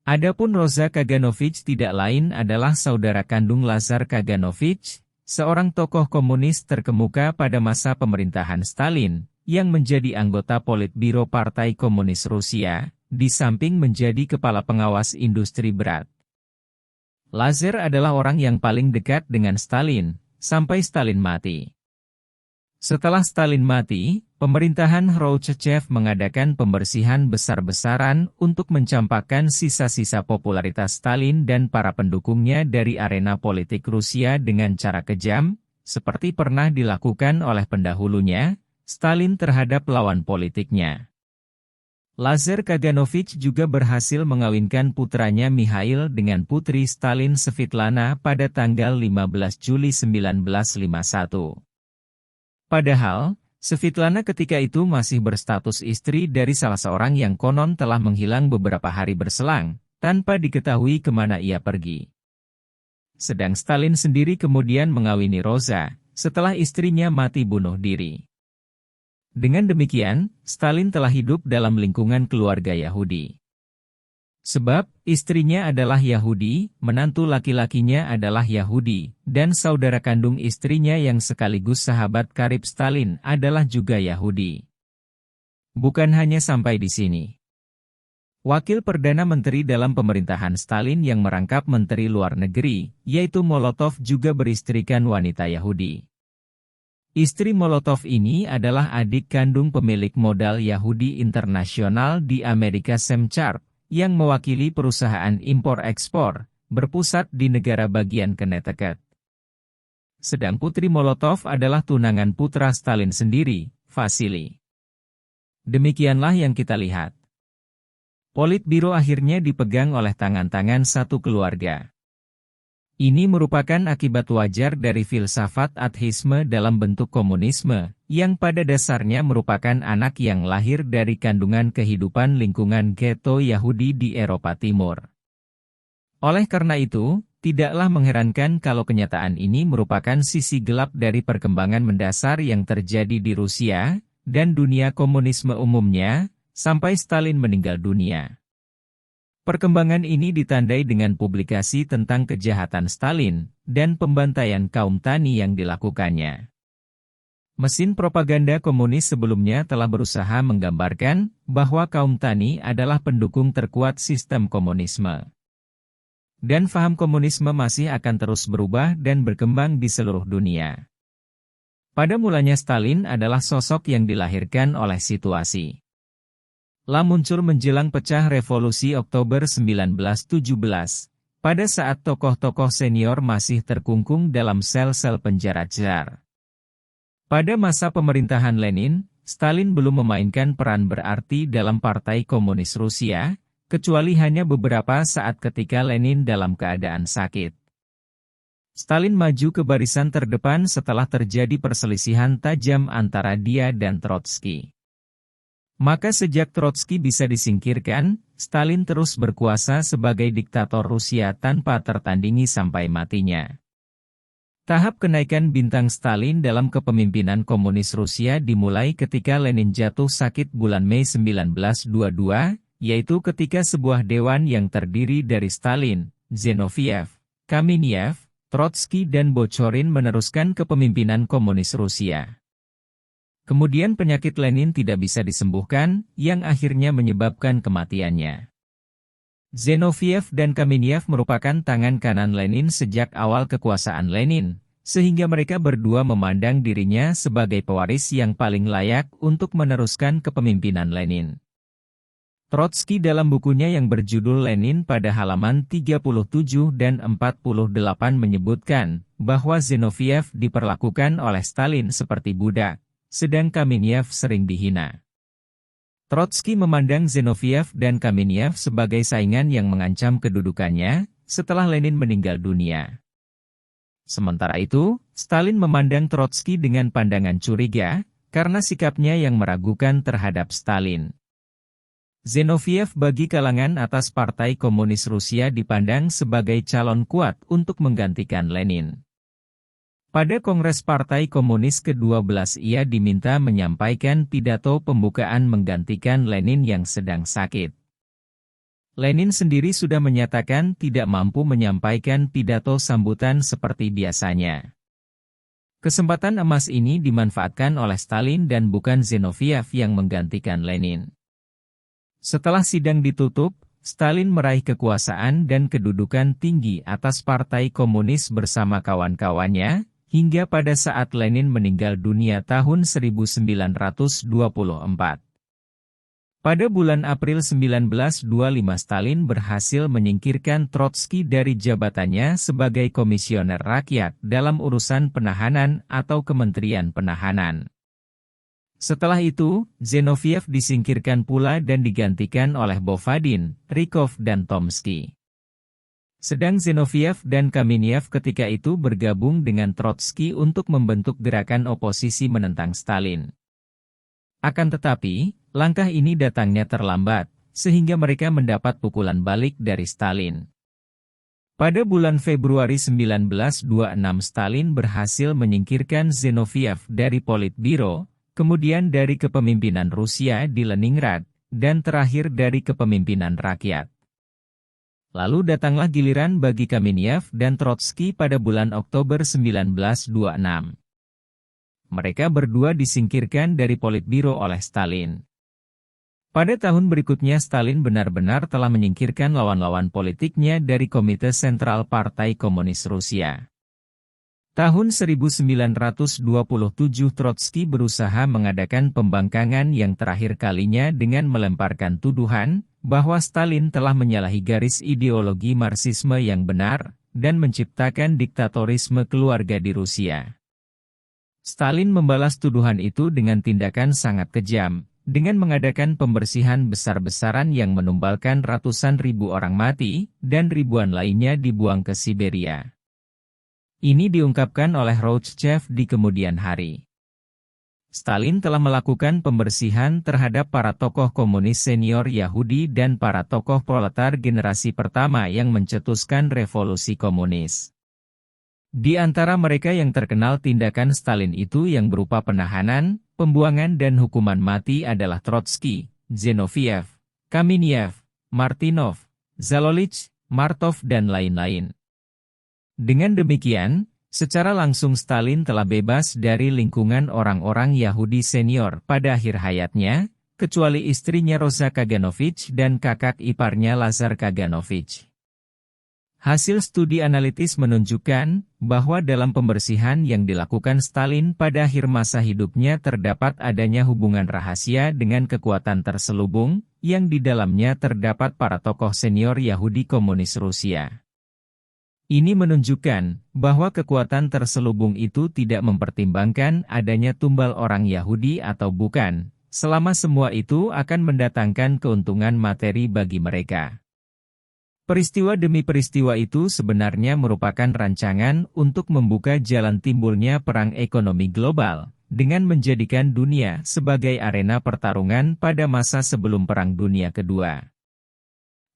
Speaker 1: Adapun Rosa Kaganovich tidak lain adalah saudara kandung Lazar Kaganovich, seorang tokoh komunis terkemuka pada masa pemerintahan Stalin, yang menjadi anggota Politbiro Partai Komunis Rusia, di samping menjadi kepala pengawas industri berat. Lazar adalah orang yang paling dekat dengan Stalin, sampai Stalin mati. Setelah Stalin mati, pemerintahan Khrushchev mengadakan pembersihan besar-besaran untuk mencampakkan sisa-sisa popularitas Stalin dan para pendukungnya dari arena politik Rusia dengan cara kejam, seperti pernah dilakukan oleh pendahulunya, Stalin terhadap lawan politiknya. Lazar Kaganovich juga berhasil mengawinkan putranya Mikhail dengan putri Stalin Svetlana pada tanggal 15 Juli 1951. Padahal, Svetlana ketika itu masih berstatus istri dari salah seorang yang konon telah menghilang beberapa hari berselang, tanpa diketahui kemana ia pergi. Sedang Stalin sendiri kemudian mengawini Rosa, setelah istrinya mati bunuh diri. Dengan demikian, Stalin telah hidup dalam lingkungan keluarga Yahudi. Sebab, istrinya adalah Yahudi, menantu laki-lakinya adalah Yahudi, dan saudara kandung istrinya yang sekaligus sahabat karib Stalin adalah juga Yahudi. Bukan hanya sampai di sini. Wakil Perdana Menteri dalam pemerintahan Stalin yang merangkap Menteri Luar Negeri, yaitu Molotov juga beristrikan wanita Yahudi. Istri Molotov ini adalah adik kandung pemilik modal Yahudi internasional di Amerika Sam Sharp, yang mewakili perusahaan impor-ekspor, berpusat di negara bagian Connecticut. Sedang putri Molotov adalah tunangan putra Stalin sendiri, Vasily. Demikianlah yang kita lihat. Politbiro akhirnya dipegang oleh tangan-tangan satu keluarga. Ini merupakan akibat wajar dari filsafat ateisme dalam bentuk komunisme, yang pada dasarnya merupakan anak yang lahir dari kandungan kehidupan lingkungan ghetto Yahudi di Eropa Timur. Oleh karena itu, tidaklah mengherankan kalau kenyataan ini merupakan sisi gelap dari perkembangan mendasar yang terjadi di Rusia, dan dunia komunisme umumnya, sampai Stalin meninggal dunia. Perkembangan ini ditandai dengan publikasi tentang kejahatan Stalin, dan pembantaian kaum tani yang dilakukannya. Mesin propaganda komunis sebelumnya telah berusaha menggambarkan bahwa kaum tani adalah pendukung terkuat sistem komunisme. Dan faham komunisme masih akan terus berubah dan berkembang di seluruh dunia. Pada mulanya Stalin adalah sosok yang dilahirkan oleh situasi. Muncul menjelang pecah revolusi Oktober 1917, pada saat tokoh-tokoh senior masih terkungkung dalam sel-sel penjara tsar. Pada masa pemerintahan Lenin, Stalin belum memainkan peran berarti dalam Partai Komunis Rusia, kecuali hanya beberapa saat ketika Lenin dalam keadaan sakit. Stalin maju ke barisan terdepan setelah terjadi perselisihan tajam antara dia dan Trotsky. Maka sejak Trotsky bisa disingkirkan, Stalin terus berkuasa sebagai diktator Rusia tanpa tertandingi sampai matinya. Tahap kenaikan bintang Stalin dalam kepemimpinan komunis Rusia dimulai ketika Lenin jatuh sakit bulan Mei 1922, yaitu ketika sebuah dewan yang terdiri dari Stalin, Zinoviev, Kamenev, Trotsky dan Bochorin meneruskan kepemimpinan komunis Rusia. Kemudian penyakit Lenin tidak bisa disembuhkan, yang akhirnya menyebabkan kematiannya. Zinoviev dan Kamenev merupakan tangan kanan Lenin sejak awal kekuasaan Lenin, sehingga mereka berdua memandang dirinya sebagai pewaris yang paling layak untuk meneruskan kepemimpinan Lenin. Trotsky dalam bukunya yang berjudul Lenin pada halaman 37 dan 48 menyebutkan bahwa Zinoviev diperlakukan oleh Stalin seperti budak, sedang Kamenev sering dihina. Trotsky memandang Zinoviev dan Kamenev sebagai saingan yang mengancam kedudukannya, setelah Lenin meninggal dunia. Sementara itu, Stalin memandang Trotsky dengan pandangan curiga, karena sikapnya yang meragukan terhadap Stalin. Zinoviev bagi kalangan atas Partai Komunis Rusia dipandang sebagai calon kuat untuk menggantikan Lenin. Pada Kongres Partai Komunis ke-12 ia diminta menyampaikan pidato pembukaan menggantikan Lenin yang sedang sakit. Lenin sendiri sudah menyatakan tidak mampu menyampaikan pidato sambutan seperti biasanya. Kesempatan emas ini dimanfaatkan oleh Stalin dan bukan Zinoviev yang menggantikan Lenin. Setelah sidang ditutup, Stalin meraih kekuasaan dan kedudukan tinggi atas Partai Komunis bersama kawan-kawannya, hingga pada saat Lenin meninggal dunia tahun 1924. Pada bulan April 1925 Stalin berhasil menyingkirkan Trotsky dari jabatannya sebagai komisioner rakyat dalam urusan penahanan atau Kementerian Penahanan. Setelah itu, Zinoviev disingkirkan pula dan digantikan oleh Bovadin, Rykov dan Tomsky. Sedang Zinoviev dan Kamenev ketika itu bergabung dengan Trotsky untuk membentuk gerakan oposisi menentang Stalin. Akan tetapi, langkah ini datangnya terlambat, sehingga mereka mendapat pukulan balik dari Stalin. Pada bulan Februari 1926 Stalin berhasil menyingkirkan Zinoviev dari Politbiro, kemudian dari kepemimpinan Rusia di Leningrad, dan terakhir dari kepemimpinan rakyat. Lalu datanglah giliran bagi Kamenev dan Trotsky pada bulan Oktober 1926. Mereka berdua disingkirkan dari Politbiro oleh Stalin. Pada tahun berikutnya Stalin benar-benar telah menyingkirkan lawan-lawan politiknya dari Komite Sentral Partai Komunis Rusia. Tahun 1927 Trotsky berusaha mengadakan pembangkangan yang terakhir kalinya dengan melemparkan tuduhan bahwa Stalin telah menyalahi garis ideologi Marxisme yang benar dan menciptakan diktatorisme keluarga di Rusia. Stalin membalas tuduhan itu dengan tindakan sangat kejam, dengan mengadakan pembersihan besar-besaran yang menumbalkan ratusan ribu orang mati, dan ribuan lainnya dibuang ke Siberia. Ini diungkapkan oleh Khrushchev di kemudian hari. Stalin telah melakukan pembersihan terhadap para tokoh komunis senior Yahudi dan para tokoh proletar generasi pertama yang mencetuskan revolusi komunis. Di antara mereka yang terkenal tindakan Stalin itu yang berupa penahanan, pembuangan dan hukuman mati adalah Trotsky, Zinoviev, Kamenev, Martinov, Zalolich, Martov dan lain-lain. Dengan demikian, secara langsung Stalin telah bebas dari lingkungan orang-orang Yahudi senior pada akhir hayatnya, kecuali istrinya Rosa Kaganovich dan kakak iparnya Lazar Kaganovich. Hasil studi analitis menunjukkan bahwa dalam pembersihan yang dilakukan Stalin pada akhir masa hidupnya terdapat adanya hubungan rahasia dengan kekuatan terselubung, yang di dalamnya terdapat para tokoh senior Yahudi komunis Rusia. Ini menunjukkan bahwa kekuatan terselubung itu tidak mempertimbangkan adanya tumbal orang Yahudi atau bukan, selama semua itu akan mendatangkan keuntungan materi bagi mereka. Peristiwa demi peristiwa itu sebenarnya merupakan rancangan untuk membuka jalan timbulnya perang ekonomi global, dengan menjadikan dunia sebagai arena pertarungan pada masa sebelum Perang Dunia Kedua.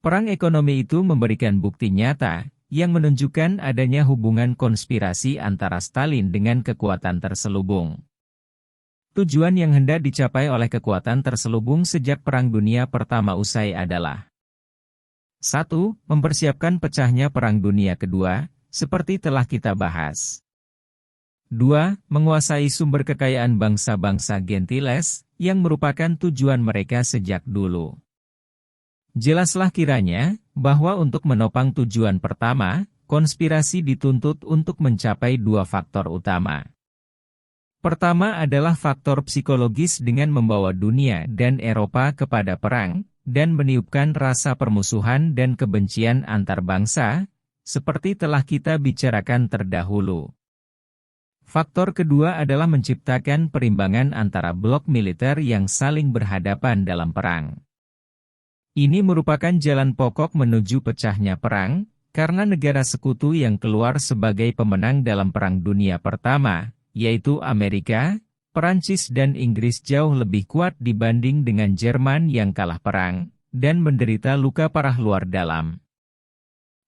Speaker 1: Perang ekonomi itu memberikan bukti nyata, yang menunjukkan adanya hubungan konspirasi antara Stalin dengan kekuatan terselubung. Tujuan yang hendak dicapai oleh kekuatan terselubung sejak Perang Dunia Pertama usai adalah 1. Mempersiapkan pecahnya Perang Dunia Kedua, seperti telah kita bahas. 2. Menguasai sumber kekayaan bangsa-bangsa Gentiles, yang merupakan tujuan mereka sejak dulu. Jelaslah kiranya, bahwa untuk menopang tujuan pertama, konspirasi dituntut untuk mencapai dua faktor utama. Pertama adalah faktor psikologis dengan membawa dunia dan Eropa kepada perang, dan meniupkan rasa permusuhan dan kebencian antar bangsa, seperti telah kita bicarakan terdahulu. Faktor kedua adalah menciptakan perimbangan antara blok militer yang saling berhadapan dalam perang. Ini merupakan jalan pokok menuju pecahnya perang, karena negara sekutu yang keluar sebagai pemenang dalam Perang Dunia Pertama, yaitu Amerika, Perancis dan Inggris jauh lebih kuat dibanding dengan Jerman yang kalah perang, dan menderita luka parah luar dalam.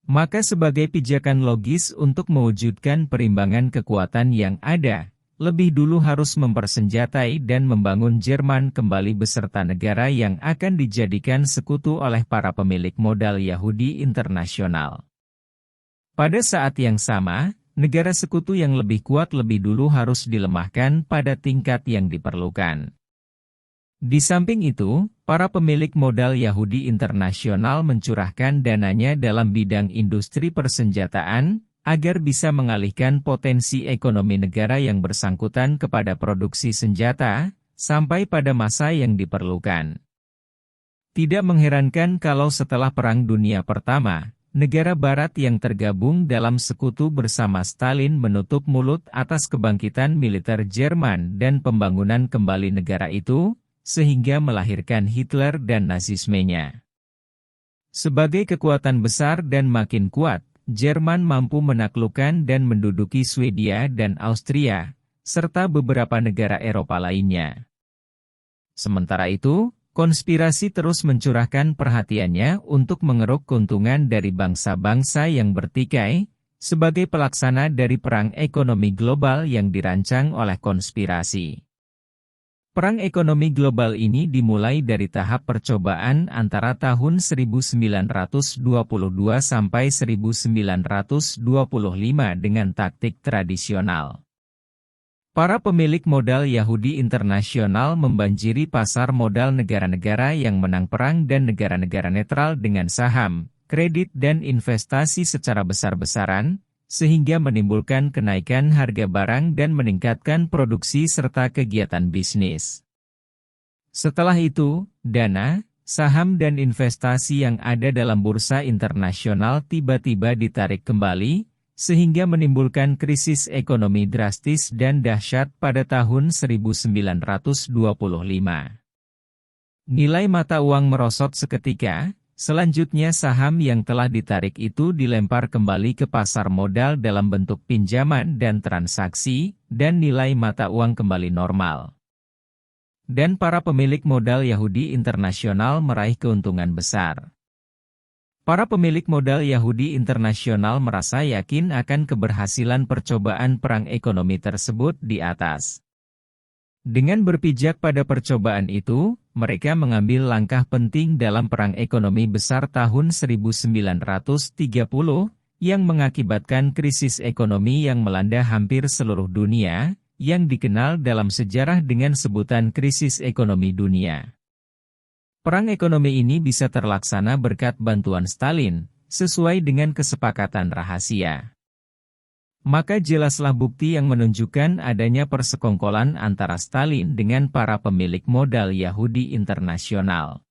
Speaker 1: Maka sebagai pijakan logis untuk mewujudkan perimbangan kekuatan yang ada, lebih dulu harus mempersenjatai dan membangun Jerman kembali beserta negara yang akan dijadikan sekutu oleh para pemilik modal Yahudi internasional. Pada saat yang sama, negara sekutu yang lebih kuat lebih dulu harus dilemahkan pada tingkat yang diperlukan. Di samping itu, para pemilik modal Yahudi internasional mencurahkan dananya dalam bidang industri persenjataan, agar bisa mengalihkan potensi ekonomi negara yang bersangkutan kepada produksi senjata, sampai pada masa yang diperlukan. Tidak mengherankan kalau setelah Perang Dunia Pertama, negara Barat yang tergabung dalam sekutu bersama Stalin menutup mulut atas kebangkitan militer Jerman dan pembangunan kembali negara itu, sehingga melahirkan Hitler dan Nazismenya. Sebagai kekuatan besar dan makin kuat, Jerman mampu menaklukkan dan menduduki Swedia dan Austria, serta beberapa negara Eropa lainnya. Sementara itu, konspirasi terus mencurahkan perhatiannya untuk mengeruk keuntungan dari bangsa-bangsa yang bertikai, sebagai pelaksana dari perang ekonomi global yang dirancang oleh konspirasi. Perang ekonomi global ini dimulai dari tahap percobaan antara tahun 1922 sampai 1925 dengan taktik tradisional. Para pemilik modal Yahudi internasional membanjiri pasar modal negara-negara yang menang perang dan negara-negara netral dengan saham, kredit dan investasi secara besar-besaran, sehingga menimbulkan kenaikan harga barang dan meningkatkan produksi serta kegiatan bisnis. Setelah itu, dana, saham dan investasi yang ada dalam bursa internasional tiba-tiba ditarik kembali, sehingga menimbulkan krisis ekonomi drastis dan dahsyat pada tahun 1925. Nilai mata uang merosot seketika. Selanjutnya saham yang telah ditarik itu dilempar kembali ke pasar modal dalam bentuk pinjaman dan transaksi, dan nilai mata uang kembali normal. Dan para pemilik modal Yahudi internasional meraih keuntungan besar. Para pemilik modal Yahudi internasional merasa yakin akan keberhasilan percobaan perang ekonomi tersebut di atas. Dengan berpijak pada percobaan itu, mereka mengambil langkah penting dalam perang ekonomi besar tahun 1930, yang mengakibatkan krisis ekonomi yang melanda hampir seluruh dunia, yang dikenal dalam sejarah dengan sebutan krisis ekonomi dunia. Perang ekonomi ini bisa terlaksana berkat bantuan Stalin, sesuai dengan kesepakatan rahasia. Maka jelaslah bukti yang menunjukkan adanya persekongkolan antara Stalin dengan para pemilik modal Yahudi internasional.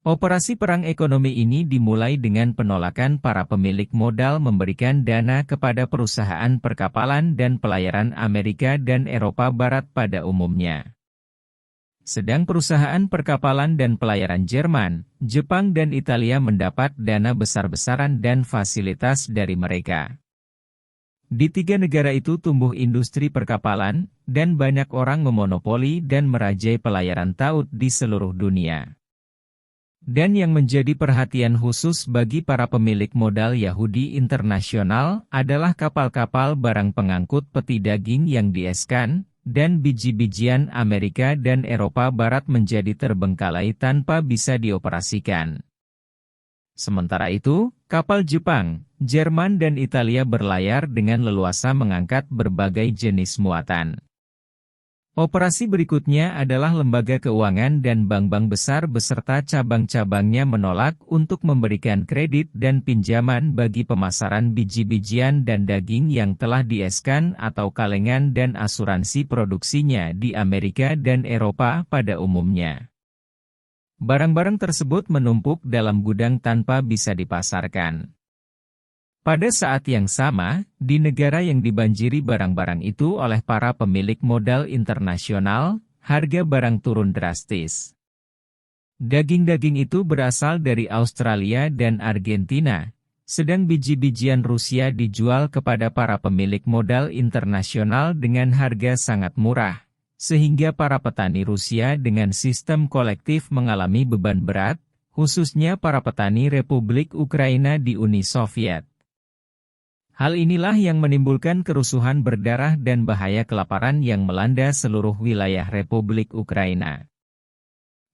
Speaker 1: Operasi perang ekonomi ini dimulai dengan penolakan para pemilik modal memberikan dana kepada perusahaan perkapalan dan pelayaran Amerika dan Eropa Barat pada umumnya. Sedang perusahaan perkapalan dan pelayaran Jerman, Jepang dan Italia mendapat dana besar-besaran dan fasilitas dari mereka. Di tiga negara itu tumbuh industri perkapalan, dan banyak orang memonopoli dan merajai pelayaran laut di seluruh dunia. Dan yang menjadi perhatian khusus bagi para pemilik modal Yahudi internasional adalah kapal-kapal barang pengangkut peti daging yang dieskan, dan biji-bijian Amerika dan Eropa Barat menjadi terbengkalai tanpa bisa dioperasikan. Sementara itu, kapal Jepang, Jerman dan Italia berlayar dengan leluasa mengangkat berbagai jenis muatan. Operasi berikutnya adalah lembaga keuangan dan bank-bank besar beserta cabang-cabangnya menolak untuk memberikan kredit dan pinjaman bagi pemasaran biji-bijian dan daging yang telah dieskan atau kalengan dan asuransi produksinya di Amerika dan Eropa pada umumnya. Barang-barang tersebut menumpuk dalam gudang tanpa bisa dipasarkan. Pada saat yang sama, di negara yang dibanjiri barang-barang itu oleh para pemilik modal internasional, harga barang turun drastis. Daging-daging itu berasal dari Australia dan Argentina, sedang biji-bijian Rusia dijual kepada para pemilik modal internasional dengan harga sangat murah. Sehingga para petani Rusia dengan sistem kolektif mengalami beban berat, khususnya para petani Republik Ukraina di Uni Soviet. Hal inilah yang menimbulkan kerusuhan berdarah dan bahaya kelaparan yang melanda seluruh wilayah Republik Ukraina.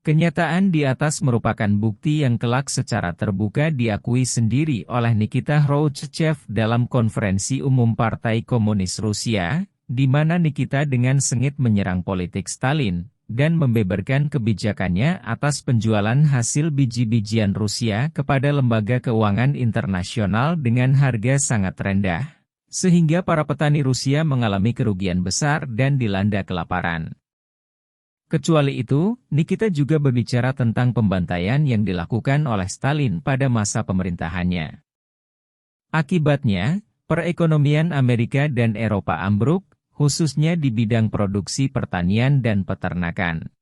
Speaker 1: Kenyataan di atas merupakan bukti yang kelak secara terbuka diakui sendiri oleh Nikita Khrushchev dalam konferensi umum Partai Komunis Rusia, di mana Nikita dengan sengit menyerang politik Stalin, dan membeberkan kebijakannya atas penjualan hasil biji-bijian Rusia kepada lembaga keuangan internasional dengan harga sangat rendah, sehingga para petani Rusia mengalami kerugian besar dan dilanda kelaparan. Kecuali itu, Nikita juga berbicara tentang pembantaian yang dilakukan oleh Stalin pada masa pemerintahannya. Akibatnya, perekonomian Amerika dan Eropa ambruk, khususnya di bidang produksi pertanian dan peternakan.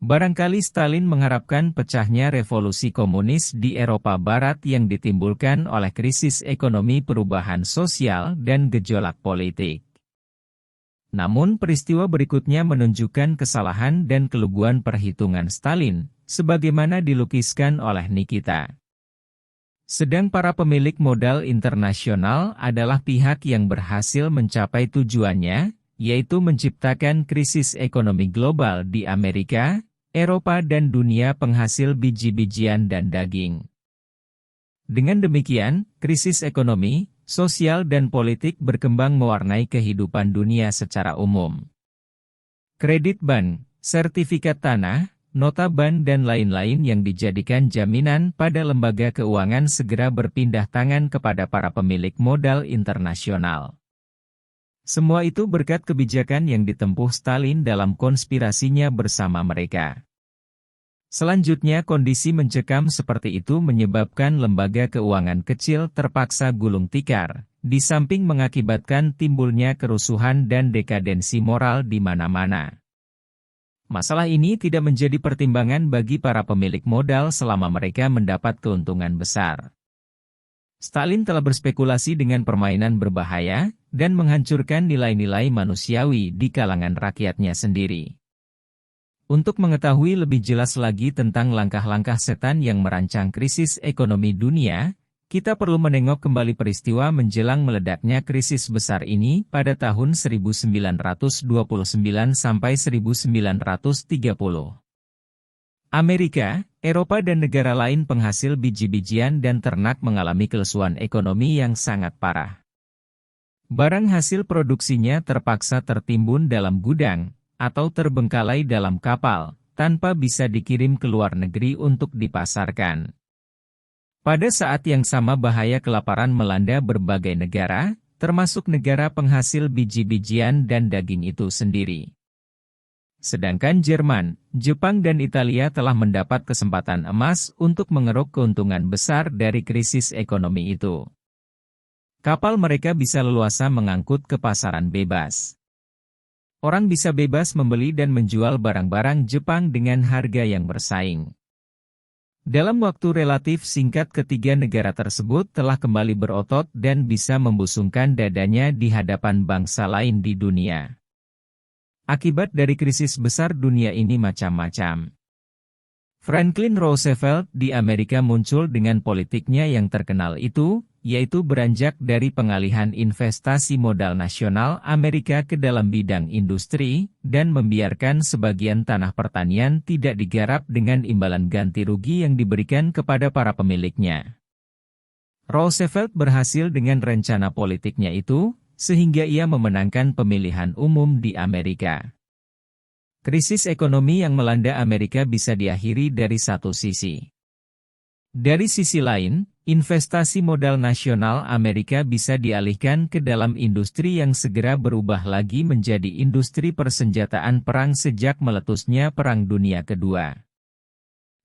Speaker 1: Barangkali Stalin mengharapkan pecahnya revolusi komunis di Eropa Barat yang ditimbulkan oleh krisis ekonomi, perubahan sosial, dan gejolak politik. Namun peristiwa berikutnya menunjukkan kesalahan dan keluguan perhitungan Stalin, sebagaimana dilukiskan oleh Nikita. Sedang para pemilik modal internasional adalah pihak yang berhasil mencapai tujuannya, yaitu menciptakan krisis ekonomi global di Amerika, Eropa dan dunia penghasil biji-bijian dan daging. Dengan demikian, krisis ekonomi, sosial dan politik berkembang mewarnai kehidupan dunia secara umum. Kredit bank, sertifikat tanah, nota bank dan lain-lain yang dijadikan jaminan pada lembaga keuangan segera berpindah tangan kepada para pemilik modal internasional. Semua itu berkat kebijakan yang ditempuh Stalin dalam konspirasinya bersama mereka. Selanjutnya kondisi mencekam seperti itu menyebabkan lembaga keuangan kecil terpaksa gulung tikar, di samping mengakibatkan timbulnya kerusuhan dan dekadensi moral di mana-mana. Masalah ini tidak menjadi pertimbangan bagi para pemilik modal selama mereka mendapat keuntungan besar. Stalin telah berspekulasi dengan permainan berbahaya, dan menghancurkan nilai-nilai manusiawi di kalangan rakyatnya sendiri. Untuk mengetahui lebih jelas lagi tentang langkah-langkah setan yang merancang krisis ekonomi dunia, kita perlu menengok kembali peristiwa menjelang meledaknya krisis besar ini pada tahun 1929 sampai 1930. Amerika, Eropa dan negara lain penghasil biji-bijian dan ternak mengalami kelesuan ekonomi yang sangat parah. Barang hasil produksinya terpaksa tertimbun dalam gudang, atau terbengkalai dalam kapal, tanpa bisa dikirim ke luar negeri untuk dipasarkan. Pada saat yang sama bahaya kelaparan melanda berbagai negara, termasuk negara penghasil biji-bijian dan daging itu sendiri. Sedangkan Jerman, Jepang dan Italia telah mendapat kesempatan emas untuk mengeruk keuntungan besar dari krisis ekonomi itu. Kapal mereka bisa leluasa mengangkut ke pasaran bebas. Orang bisa bebas membeli dan menjual barang-barang Jepang dengan harga yang bersaing. Dalam waktu relatif singkat ketiga negara tersebut telah kembali berotot dan bisa membusungkan dadanya di hadapan bangsa lain di dunia. Akibat dari krisis besar dunia ini macam-macam. Franklin Roosevelt di Amerika muncul dengan politiknya yang terkenal itu, yaitu beranjak dari pengalihan investasi modal nasional Amerika ke dalam bidang industri, dan membiarkan sebagian tanah pertanian tidak digarap dengan imbalan ganti rugi yang diberikan kepada para pemiliknya. Roosevelt berhasil dengan rencana politiknya itu, sehingga ia memenangkan pemilihan umum di Amerika. Krisis ekonomi yang melanda Amerika bisa diakhiri dari satu sisi. Dari sisi lain, investasi modal nasional Amerika bisa dialihkan ke dalam industri yang segera berubah lagi menjadi industri persenjataan perang sejak meletusnya Perang Dunia Kedua.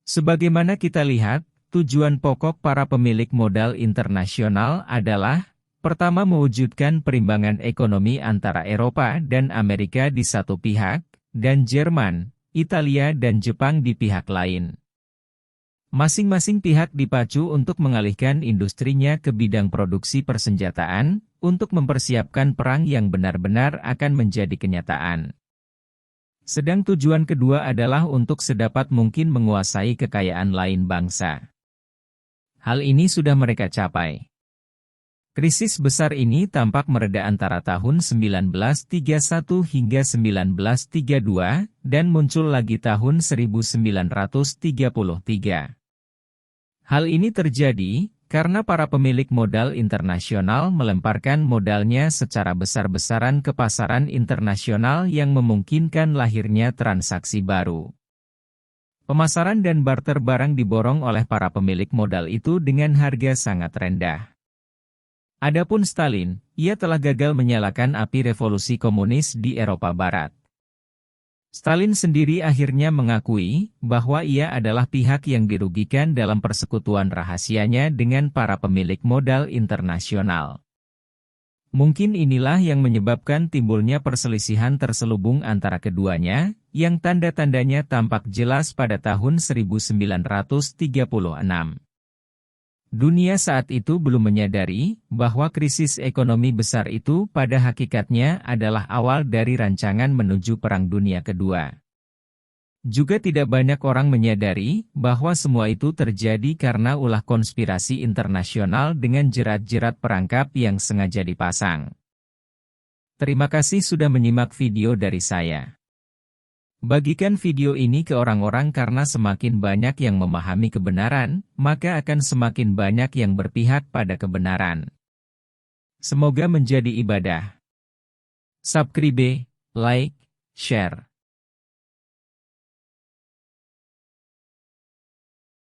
Speaker 1: Sebagaimana kita lihat, tujuan pokok para pemilik modal internasional adalah, pertama mewujudkan perimbangan ekonomi antara Eropa dan Amerika di satu pihak, dan Jerman, Italia dan Jepang di pihak lain. Masing-masing pihak dipacu untuk mengalihkan industrinya ke bidang produksi persenjataan, untuk mempersiapkan perang yang benar-benar akan menjadi kenyataan. Sedang tujuan kedua adalah untuk sedapat mungkin menguasai kekayaan lain bangsa. Hal ini sudah mereka capai. Krisis besar ini tampak mereda antara tahun 1931 hingga 1932, dan muncul lagi tahun 1933. Hal ini terjadi Karena para pemilik modal internasional melemparkan modalnya secara besar-besaran ke pasaran internasional yang memungkinkan lahirnya transaksi baru. Pemasaran dan barter barang diborong oleh para pemilik modal itu dengan harga sangat rendah. Adapun Stalin, ia telah gagal menyalakan api revolusi komunis di Eropa Barat. Stalin sendiri akhirnya mengakui bahwa ia adalah pihak yang dirugikan dalam persekutuan rahasianya dengan para pemilik modal internasional. Mungkin inilah yang menyebabkan timbulnya perselisihan terselubung antara keduanya, yang tanda-tandanya tampak jelas pada tahun 1936. Dunia saat itu belum menyadari bahwa krisis ekonomi besar itu pada hakikatnya adalah awal dari rancangan menuju Perang Dunia Kedua. Juga tidak banyak orang menyadari bahwa semua itu terjadi karena ulah konspirasi internasional dengan jerat-jerat perangkap yang sengaja dipasang. Terima kasih sudah menyimak video dari saya. Bagikan video ini ke orang-orang karena semakin banyak yang memahami kebenaran, maka akan semakin banyak yang berpihak pada kebenaran. Semoga menjadi ibadah. Subscribe, like, share.